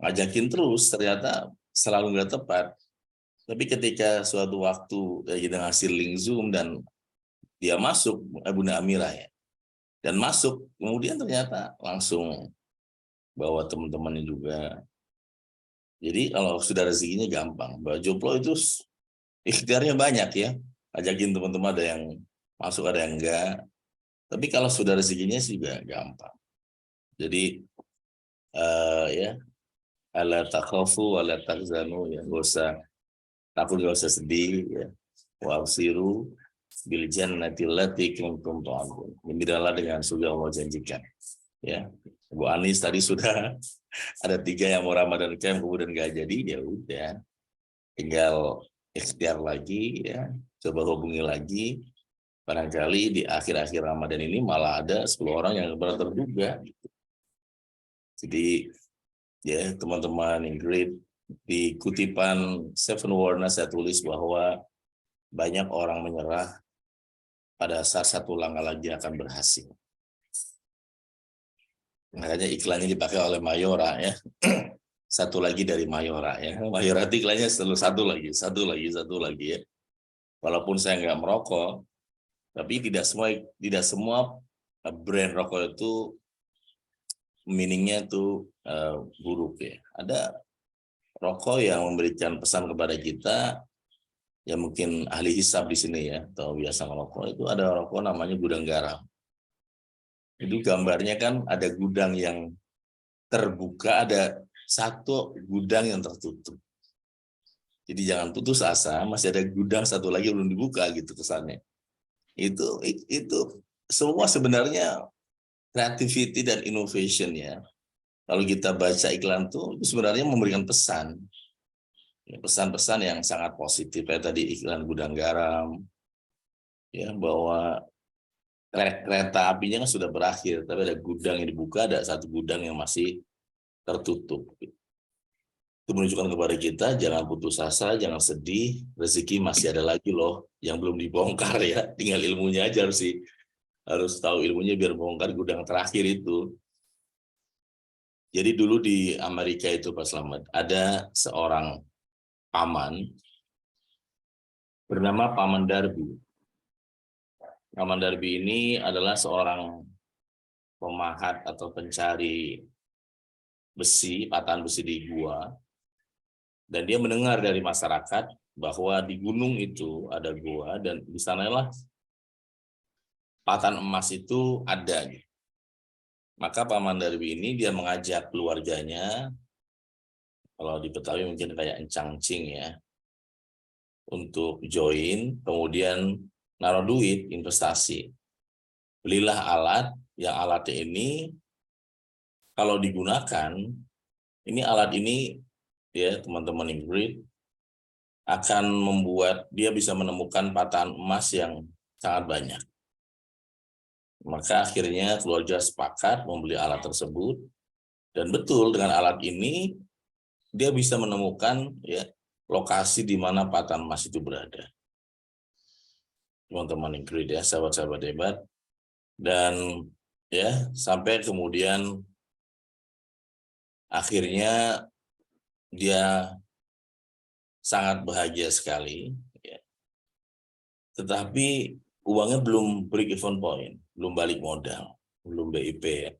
[SPEAKER 7] ngajakin terus, ternyata selalu nggak tepat. Tapi ketika suatu waktu Teh Ginda ngasih link Zoom dan dia masuk, Bunda Amira ya, dan masuk, kemudian ternyata langsung bawa teman-temannya juga. Jadi kalau sudah rezekinya gampang. Mbak Joplo itu ikhtiarnya banyak ya. Ajakin teman-teman, ada yang masuk, ada yang enggak. Tapi kalau sudah rezekinya sih juga gampang. Jadi ya, ala takhafu ala tahzanu ya, enggak usah takut, enggak usah sedih ya. Wa absiru bil jannati allati kuntum tu'adun. Gembiralah dengan surga Allah janjikan. Ya. Bu Anis tadi sudah ada 3 yang mau Ramadan camp kemudian nggak jadi, ya udah, tinggal ikhtiar lagi ya, coba hubungi lagi, barangkali di akhir-akhir Ramadan ini malah ada 10 orang yang benar terduga gitu. Jadi ya teman-teman Ingrid, di kutipan Seven Warners saya tulis bahwa banyak orang menyerah pada saat satu langkah lagi akan berhasil. Makanya iklannya dipakai oleh Mayora ya. Satu lagi dari Mayora ya. Mayora iklannya selalu satu lagi ya. Walaupun saya nggak merokok, tapi tidak semua brand rokok itu meaningnya itu buruk ya. Ada rokok yang memberikan pesan kepada kita, ya mungkin ahli hisab di sini ya, atau biasa merokok, itu ada rokok namanya gudang garam. Itu gambarnya kan ada gudang yang terbuka, ada satu gudang yang tertutup. Jadi jangan putus asa, masih ada gudang satu lagi belum dibuka gitu kesannya. Itu semua sebenarnya creativity dan innovation ya. Kalau kita baca iklan itu sebenarnya memberikan pesan. Ya, pesan-pesan yang sangat positif ya, tadi iklan gudang garam ya, bahwa kereta apinya kan sudah berakhir, tapi ada gudang yang dibuka, ada satu gudang yang masih tertutup. Itu menunjukkan kepada kita jangan putus asa, jangan sedih, rezeki masih ada lagi loh yang belum dibongkar ya. Tinggal ilmunya aja harus tahu ilmunya biar bongkar gudang terakhir itu. Jadi dulu di Amerika itu Pak Slamet, ada seorang paman bernama Paman Darby. Paman Darby ini adalah seorang pemahat atau pencari besi, patahan besi di gua. Dan dia mendengar dari masyarakat bahwa di gunung itu ada gua dan di sanalah patahan emas itu ada. Maka Paman Darby ini dia mengajak keluarganya, kalau di Betawi mungkin kayak encang cing ya, untuk join, kemudian naruh duit investasi. Belilah alat, yang alatnya ini kalau digunakan, ini alat ini ya teman-teman Ingrid akan membuat dia bisa menemukan patahan emas yang sangat banyak. Maka akhirnya keluarga sepakat membeli alat tersebut, dan betul dengan alat ini dia bisa menemukan ya lokasi di mana patahan emas itu berada. Teman-teman Ingrid ya, sahabat-sahabat hebat. Dan ya sampai kemudian akhirnya dia sangat bahagia sekali ya. Tetapi uangnya belum break even point, belum balik modal, belum BIP ya.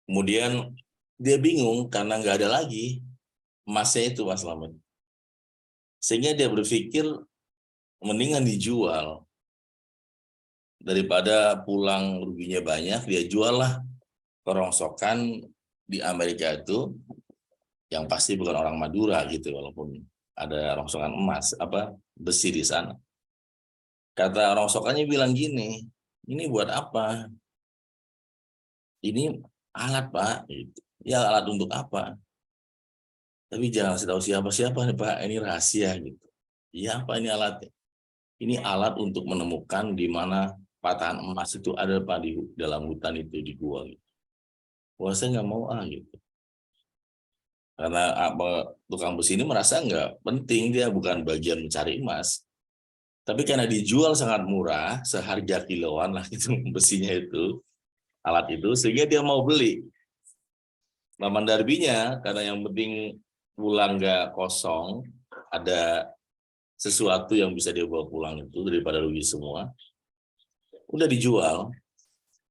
[SPEAKER 7] Kemudian dia bingung karena nggak ada lagi emasnya itu Mas Slamet. Sehingga dia berpikir mendingan dijual. Daripada pulang ruginya banyak, dia jual lah ke rongsokan di Amerika itu, yang pasti bukan orang Madura gitu, walaupun ada rongsokan emas, besi di sana. Kata rongsokannya bilang gini, ini buat apa? Ini alat Pak. Gitu. Ya alat untuk apa? Tapi jangan kasih tahu siapa-siapa nih Pak, ini rahasia gitu. Iya apa ini alatnya? Ini alat untuk menemukan di mana patahan emas itu ada apa di dalam hutan itu di gua. Gitu. Wah, saya nggak mau gitu. Karena tukang besi ini merasa nggak penting, dia bukan bagian mencari emas. Tapi karena dijual sangat murah, seharga kiloan lah itu besinya itu, alat itu, sehingga dia mau beli. Nah, Mandarbinya karena yang penting pulang nggak kosong, ada sesuatu yang bisa dia bawa pulang itu daripada rugi semua. Udah dijual.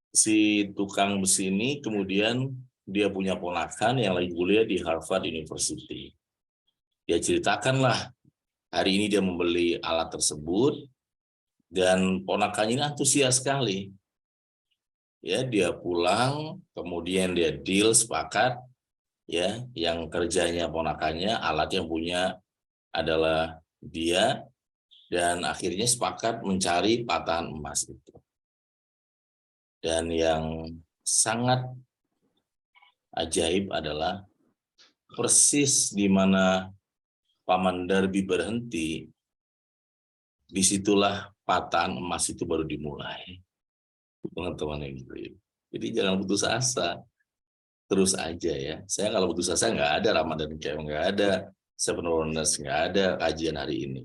[SPEAKER 7] Si tukang besi ini kemudian dia punya ponakan yang lagi kuliah di Harvard University. Dia ceritakanlah hari ini dia membeli alat tersebut dan ponakannya ini antusias sekali. Ya, dia pulang, kemudian dia deal sepakat ya, yang kerjanya ponakannya, alat yang punya adalah dia, dan akhirnya sepakat mencari patahan emas itu. Dan yang sangat ajaib adalah persis di mana Paman Darbi berhenti, disitulah patahan emas itu baru dimulai. Teman-teman yang gitu. Jadi jangan putus asa, terus aja ya. Saya kalau putus asa nggak ada Ramadan Camp, nggak ada Seven Wonders, nggak ada kajian hari ini.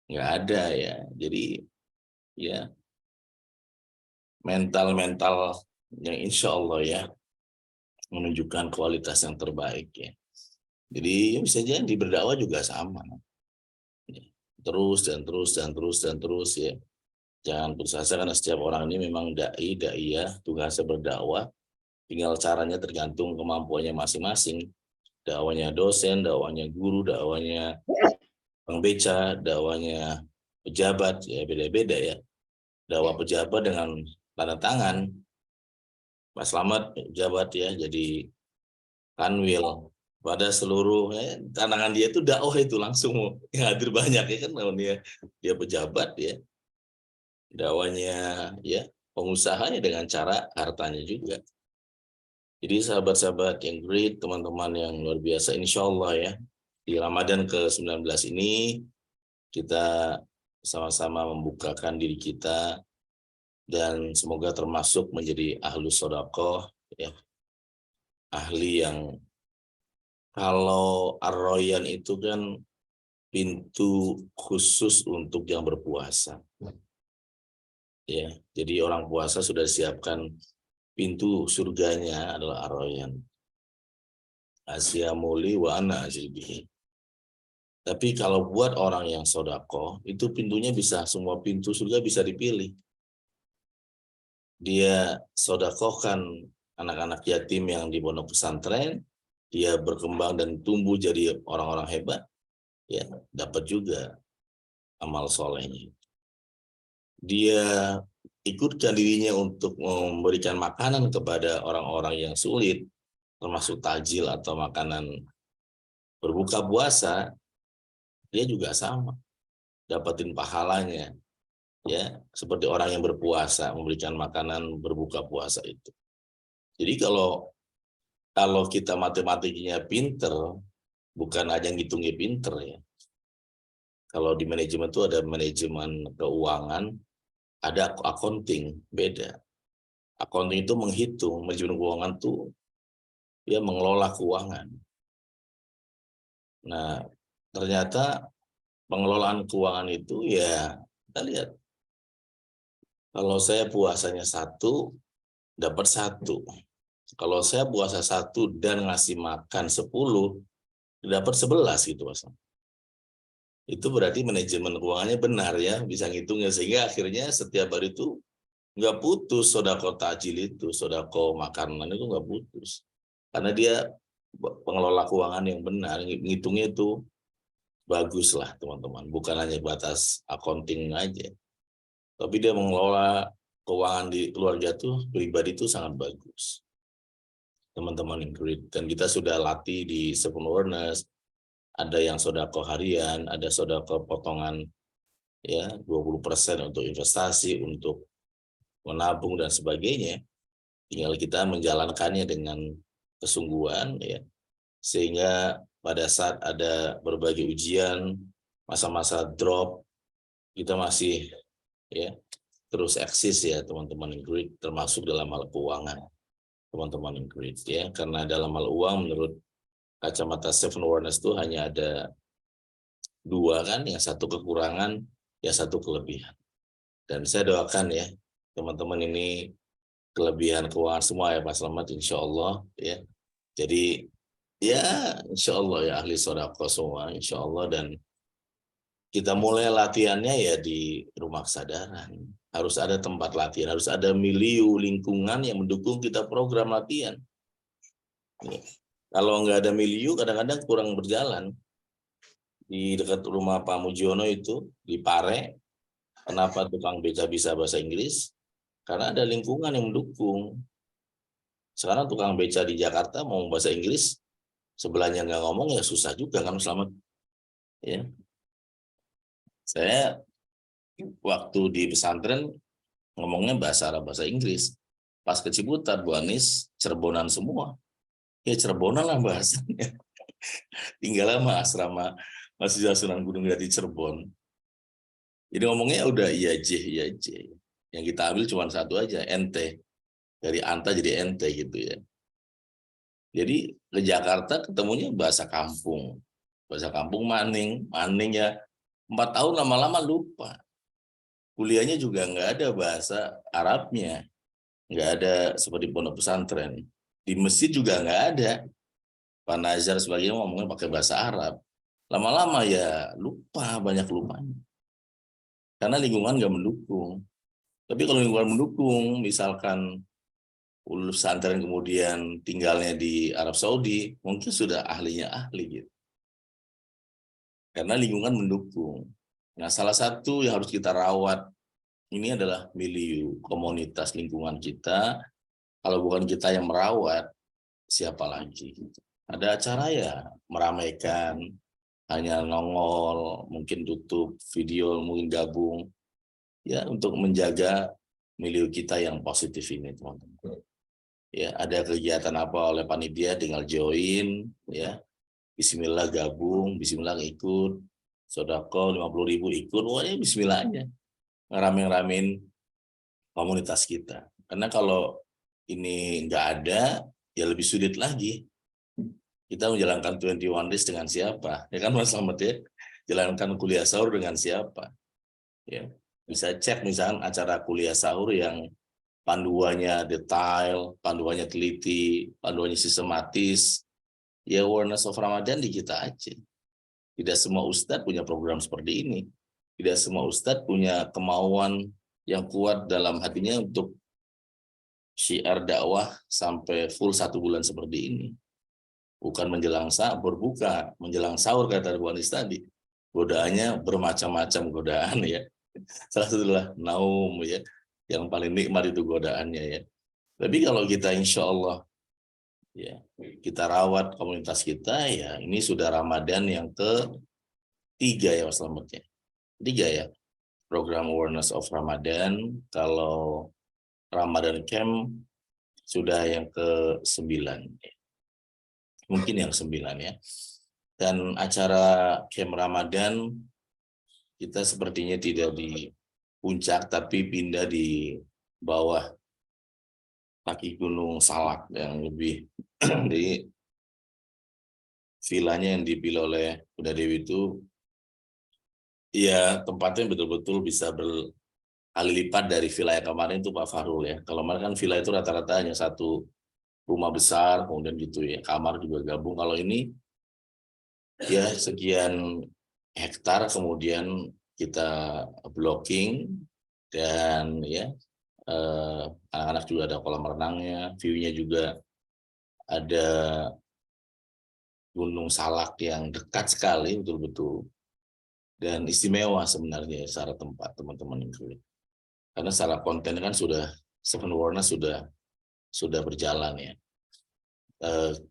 [SPEAKER 7] Nggak ada ya. Jadi ya mental yang insya Allah ya menunjukkan kualitas yang terbaik ya. Jadi bisa jadi berdakwah juga sama. Terus ya. Jangan putus asa karena setiap orang ini memang daiyah, tugasnya berdakwah. Tinggal caranya tergantung kemampuannya masing-masing. Dakwanya dosen, dakwanya guru, dakwanya pembeca, dakwanya pejabat ya beda-beda ya. Dakwah pejabat dengan tanda tangan Pak Slamet pejabat ya, jadi kanwil pada seluruh tantangan dia itu dakwah itu langsung yang hadir banyak ya kan, dia pejabat ya, dakwanya ya pengusahanya dengan cara hartanya juga. Jadi sahabat-sahabat yang great, teman-teman yang luar biasa, insya Allah ya di Ramadan ke-19 ini kita sama-sama membukakan diri kita dan semoga termasuk menjadi ahlus sodaqoh ya, ahli yang kalau Ar-Royan itu kan pintu khusus untuk yang berpuasa ya, jadi orang puasa sudah disiapkan pintu surganya adalah Ar-Royan, Asia muli wa ana ajribihi. Tapi kalau buat orang yang sodaqoh itu pintunya bisa, semua pintu surga bisa dipilih. Dia sodakohkan anak-anak yatim yang di pondok pesantren, dia berkembang dan tumbuh jadi orang-orang hebat, ya dapat juga amal solehnya. Dia ikutkan dirinya untuk memberikan makanan kepada orang-orang yang sulit, termasuk tajil atau makanan berbuka puasa, dia juga sama, dapatin pahalanya. Ya, seperti orang yang berpuasa memberikan makanan berbuka puasa itu. Jadi kalau kita matematiknya pinter, bukan aja ngitungnya pinter ya. Kalau di manajemen itu ada manajemen keuangan, ada accounting, beda. Accounting itu menghitung, manajemen keuangan itu ya mengelola keuangan. Nah, ternyata pengelolaan keuangan itu ya kita lihat. Kalau saya puasanya 1, dapat 1. Kalau saya puasa 1 dan ngasih makan 10, dapat 11 gitu Mas. Itu berarti manajemen keuangannya benar ya, bisa ngitungnya, sehingga akhirnya setiap hari itu nggak putus sodako tajil itu, sodako makanan itu nggak putus. Karena dia pengelola keuangan yang benar, ngitungnya itu bagus lah teman-teman, bukan hanya batas accounting aja. Tapi dia mengelola keuangan di keluarga tuh pribadi itu sangat bagus. Teman-teman yang great. Dan kita sudah latih di Seven Wonders, ada yang sodako harian, ada sodako potongan ya 20% untuk investasi, untuk menabung dan sebagainya. Tinggal kita menjalankannya dengan kesungguhan ya. Sehingga pada saat ada berbagai ujian, masa-masa drop, kita masih ya terus eksis ya teman-teman Ingrid, termasuk dalam hal keuangan teman-teman Ingrid ya, karena dalam hal uang menurut kacamata Seven Awareness itu hanya ada dua kan, yang satu kekurangan, yang satu kelebihan. Dan saya doakan ya teman-teman ini kelebihan keuangan semua ya Pak Slamet, insya Allah ya. Jadi ya insya Allah ya ahli sodako semua insya Allah, dan kita mulai latihannya ya di rumah kesadaran. Harus ada tempat latihan, harus ada milieu lingkungan yang mendukung kita program latihan. Ya. Kalau nggak ada milieu kadang-kadang kurang berjalan. Di dekat rumah Pak Mujiono itu di Pare, kenapa tukang beca bisa bahasa Inggris? Karena ada lingkungan yang mendukung. Sekarang tukang beca di Jakarta mau bahasa Inggris, sebelahnya nggak ngomong ya susah juga kan Slamet. Ya. Saya waktu di pesantren ngomongnya bahasa Arab bahasa Inggris. Pas ke Ciputat, Bu Anis, Cirebonan semua. Ya Cirebonan lah bahasanya. Tinggal sama asrama Masjid Sunan Gunung Jati Cirebon. Jadi ngomongnya udah iya J. Yang kita ambil cuma satu aja, ente. Dari anta jadi ente gitu ya. Jadi ke Jakarta ketemunya bahasa kampung. Bahasa kampung maning ya 4 tahun lama-lama lupa. Kuliahnya juga nggak ada bahasa Arabnya. Nggak ada seperti pondok pesantren. Di masjid juga nggak ada. Pak Nazar sebagainya ngomongnya pakai bahasa Arab. Lama-lama ya lupa, banyak lupanya. Karena lingkungan nggak mendukung. Tapi kalau lingkungan mendukung, misalkan lulus pesantren kemudian tinggalnya di Arab Saudi, mungkin sudah ahlinya ahli gitu. Karena lingkungan mendukung. Nah, salah satu yang harus kita rawat ini adalah milieu, komunitas lingkungan kita. Kalau bukan kita yang merawat, siapa lagi? Ada acara ya meramaikan, hanya nongol, mungkin tutup video, mungkin gabung, ya untuk menjaga milieu kita yang positif ini, teman-teman. Ya, ada kegiatan apa oleh panitia, tinggal join, ya. Bismillah gabung, Bismillah ikut, sodako 50.000 ikut, wah ya Bismillah aja. Ngeramein komunitas kita. Karena kalau ini nggak ada, ya lebih sulit lagi. Kita menjalankan 21 days dengan siapa? Ya kan Mas Slamet ya? Jalankan kuliah sahur dengan siapa? Ya, bisa cek misalnya acara kuliah sahur yang panduannya detail, panduannya teliti, panduannya sistematis. Ya awareness of Ramadan di kita aja. Tidak semua ustadz punya program seperti ini. Tidak semua ustadz punya kemauan yang kuat dalam hatinya untuk syiar dakwah sampai full 1 bulan seperti ini. Bukan menjelang sahur, berbuka, menjelang sahur kata Bu Anis tadi. Godaannya bermacam-macam godaan ya. Salah satu adalah naum ya. Yang paling nikmat itu godaannya ya. Tapi kalau kita insya Allah ya kita rawat komunitas kita ya, ini sudah Ramadan yang ke-3 ya Mas Slamet ya. 3 ya. Program Awareness of Ramadan. Kalau Ramadan Camp sudah yang ke-9. Mungkin yang 9 ya. Dan acara Camp Ramadan kita sepertinya tidak di puncak tapi pindah di bawah kaki Gunung Salak yang lebih di vilanya yang dipilih oleh Bunda Dewi itu ya tempatnya betul-betul bisa berkali lipat dari villa yang kemarin itu Pak Fahrul ya. Kalau kemarin kan villa itu rata-rata hanya satu rumah besar kemudian gitu ya, kamar juga gabung. Kalau ini ya sekian hektar kemudian kita blocking dan ya anak-anak juga ada kolam renangnya, view-nya juga ada Gunung Salak yang dekat sekali betul-betul dan istimewa sebenarnya secara tempat teman-teman itu. Karena secara konten kan sudah Seven Awareness sudah berjalan ya.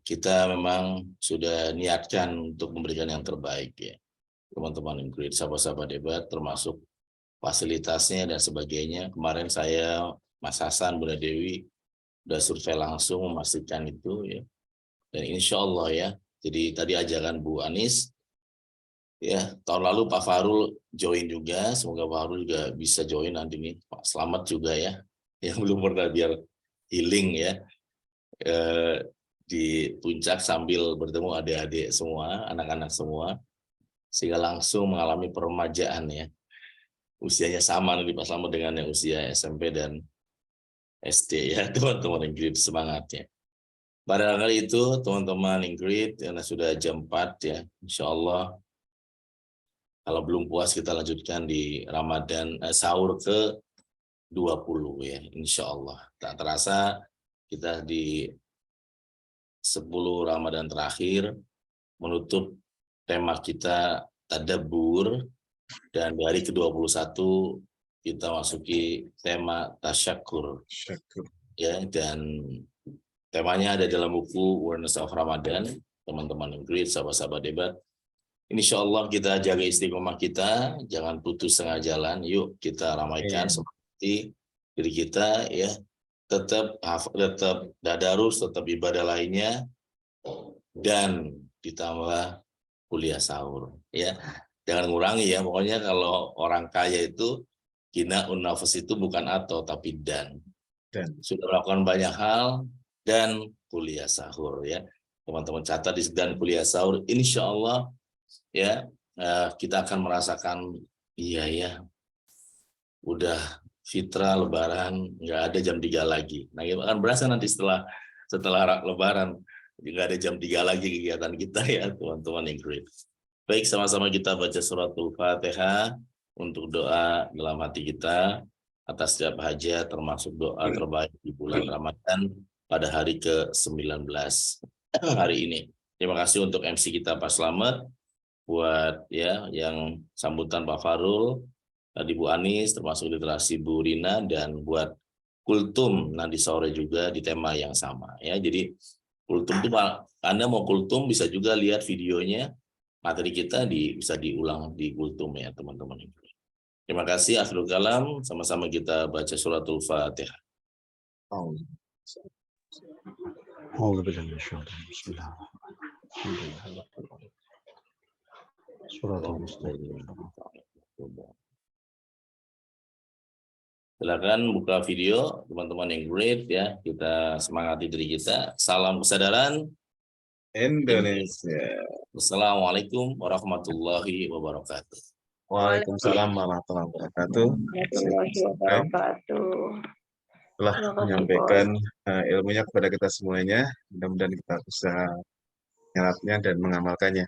[SPEAKER 7] Kita memang sudah niatkan untuk memberikan yang terbaik ya teman-teman Ingrid, sahabat-sahabat debat termasuk fasilitasnya dan sebagainya. Kemarin saya, Mas Hasan, Bunda Dewi udah survei langsung memastikan itu ya. Dan insya Allah ya, jadi tadi ajakan Bu Anis Ya, tahun lalu Pak Fahrul join juga, semoga Pak Fahrul juga bisa join nanti nih. Pak Slamet juga ya, yang belum pernah biar healing ya. Di puncak sambil bertemu adik-adik semua, anak-anak semua, sehingga langsung mengalami peremajaan ya. Usianya sama nih Pak Slamet dengan yang usia SMP dan SD ya, teman-teman Ingrid, semangatnya. Pada kali itu teman-teman Ingrid, karena sudah jam 4 ya, insya Allah kalau belum puas kita lanjutkan di Ramadan sahur ke 20 ya, insya Allah. Tak terasa kita di 10 Ramadan terakhir menutup tema kita tadabbur, dan di hari ke-21 kita masuki tema tasyakur ya, dan temanya ada dalam buku Awareness of Ramadan, teman-teman Ingrid, sahabat-sahabat debat. Insya Allah kita jaga istiqomah kita, jangan putus tengah jalan. Yuk kita ramaikan seperti diri kita ya, tetap tadarus, tetap ibadah lainnya, dan ditambah kuliah sahur ya. Jangan ngurangi ya, pokoknya kalau orang kaya itu kina nafas itu bukan atau tapi dan sudah melakukan banyak hal dan kuliah sahur ya. Teman-teman catat di dan kuliah sahur, insya Allah ya, kita akan merasakan iya ya, udah fitrah lebaran, nggak ada jam 3 lagi. Nah, kita akan berasa nanti setelah lebaran nggak ada jam 3 lagi kegiatan kita ya, teman-teman yang great. Baik, sama-sama kita baca suratul Fatihah untuk doa dalam hati kita atas setiap hajat, termasuk doa terbaik di bulan Ramadan pada hari ke-19 hari ini. Terima kasih untuk MC kita Pak Slamet, buat ya yang sambutan Pak Fahrul, tadi Bu Anis, termasuk literasi Bu Rina, dan buat kultum nanti sore juga di tema yang sama ya. Jadi kultum itu Anda mau kultum bisa juga lihat videonya, materi kita bisa diulang di kultum ya teman-teman. Terima kasih. Akhirul kalam, sama-sama kita baca suratul Fatihah. Silakan buka video teman-teman yang great ya, kita semangati diri kita. Salam kesadaran
[SPEAKER 2] Indonesia.
[SPEAKER 7] Wassalamualaikum warahmatullahi wabarakatuh.
[SPEAKER 2] Waalaikumsalam warahmatullahi wabarakatuh.
[SPEAKER 5] Warahmatullahi wabarakatuh.
[SPEAKER 2] Telah menyampaikan ilmunya kepada kita semuanya. Mudah-mudahan kita bisa menyerapnya dan mengamalkannya.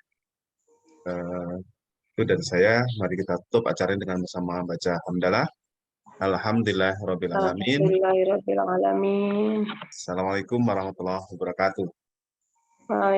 [SPEAKER 2] Itu dari saya. Mari kita tutup acara dengan bersama baca hamdalah. Alhamdulillahirabbil alamin.
[SPEAKER 5] Alhamdulillahirabbil alamin.
[SPEAKER 2] Assalamualaikum warahmatullahi wabarakatuh.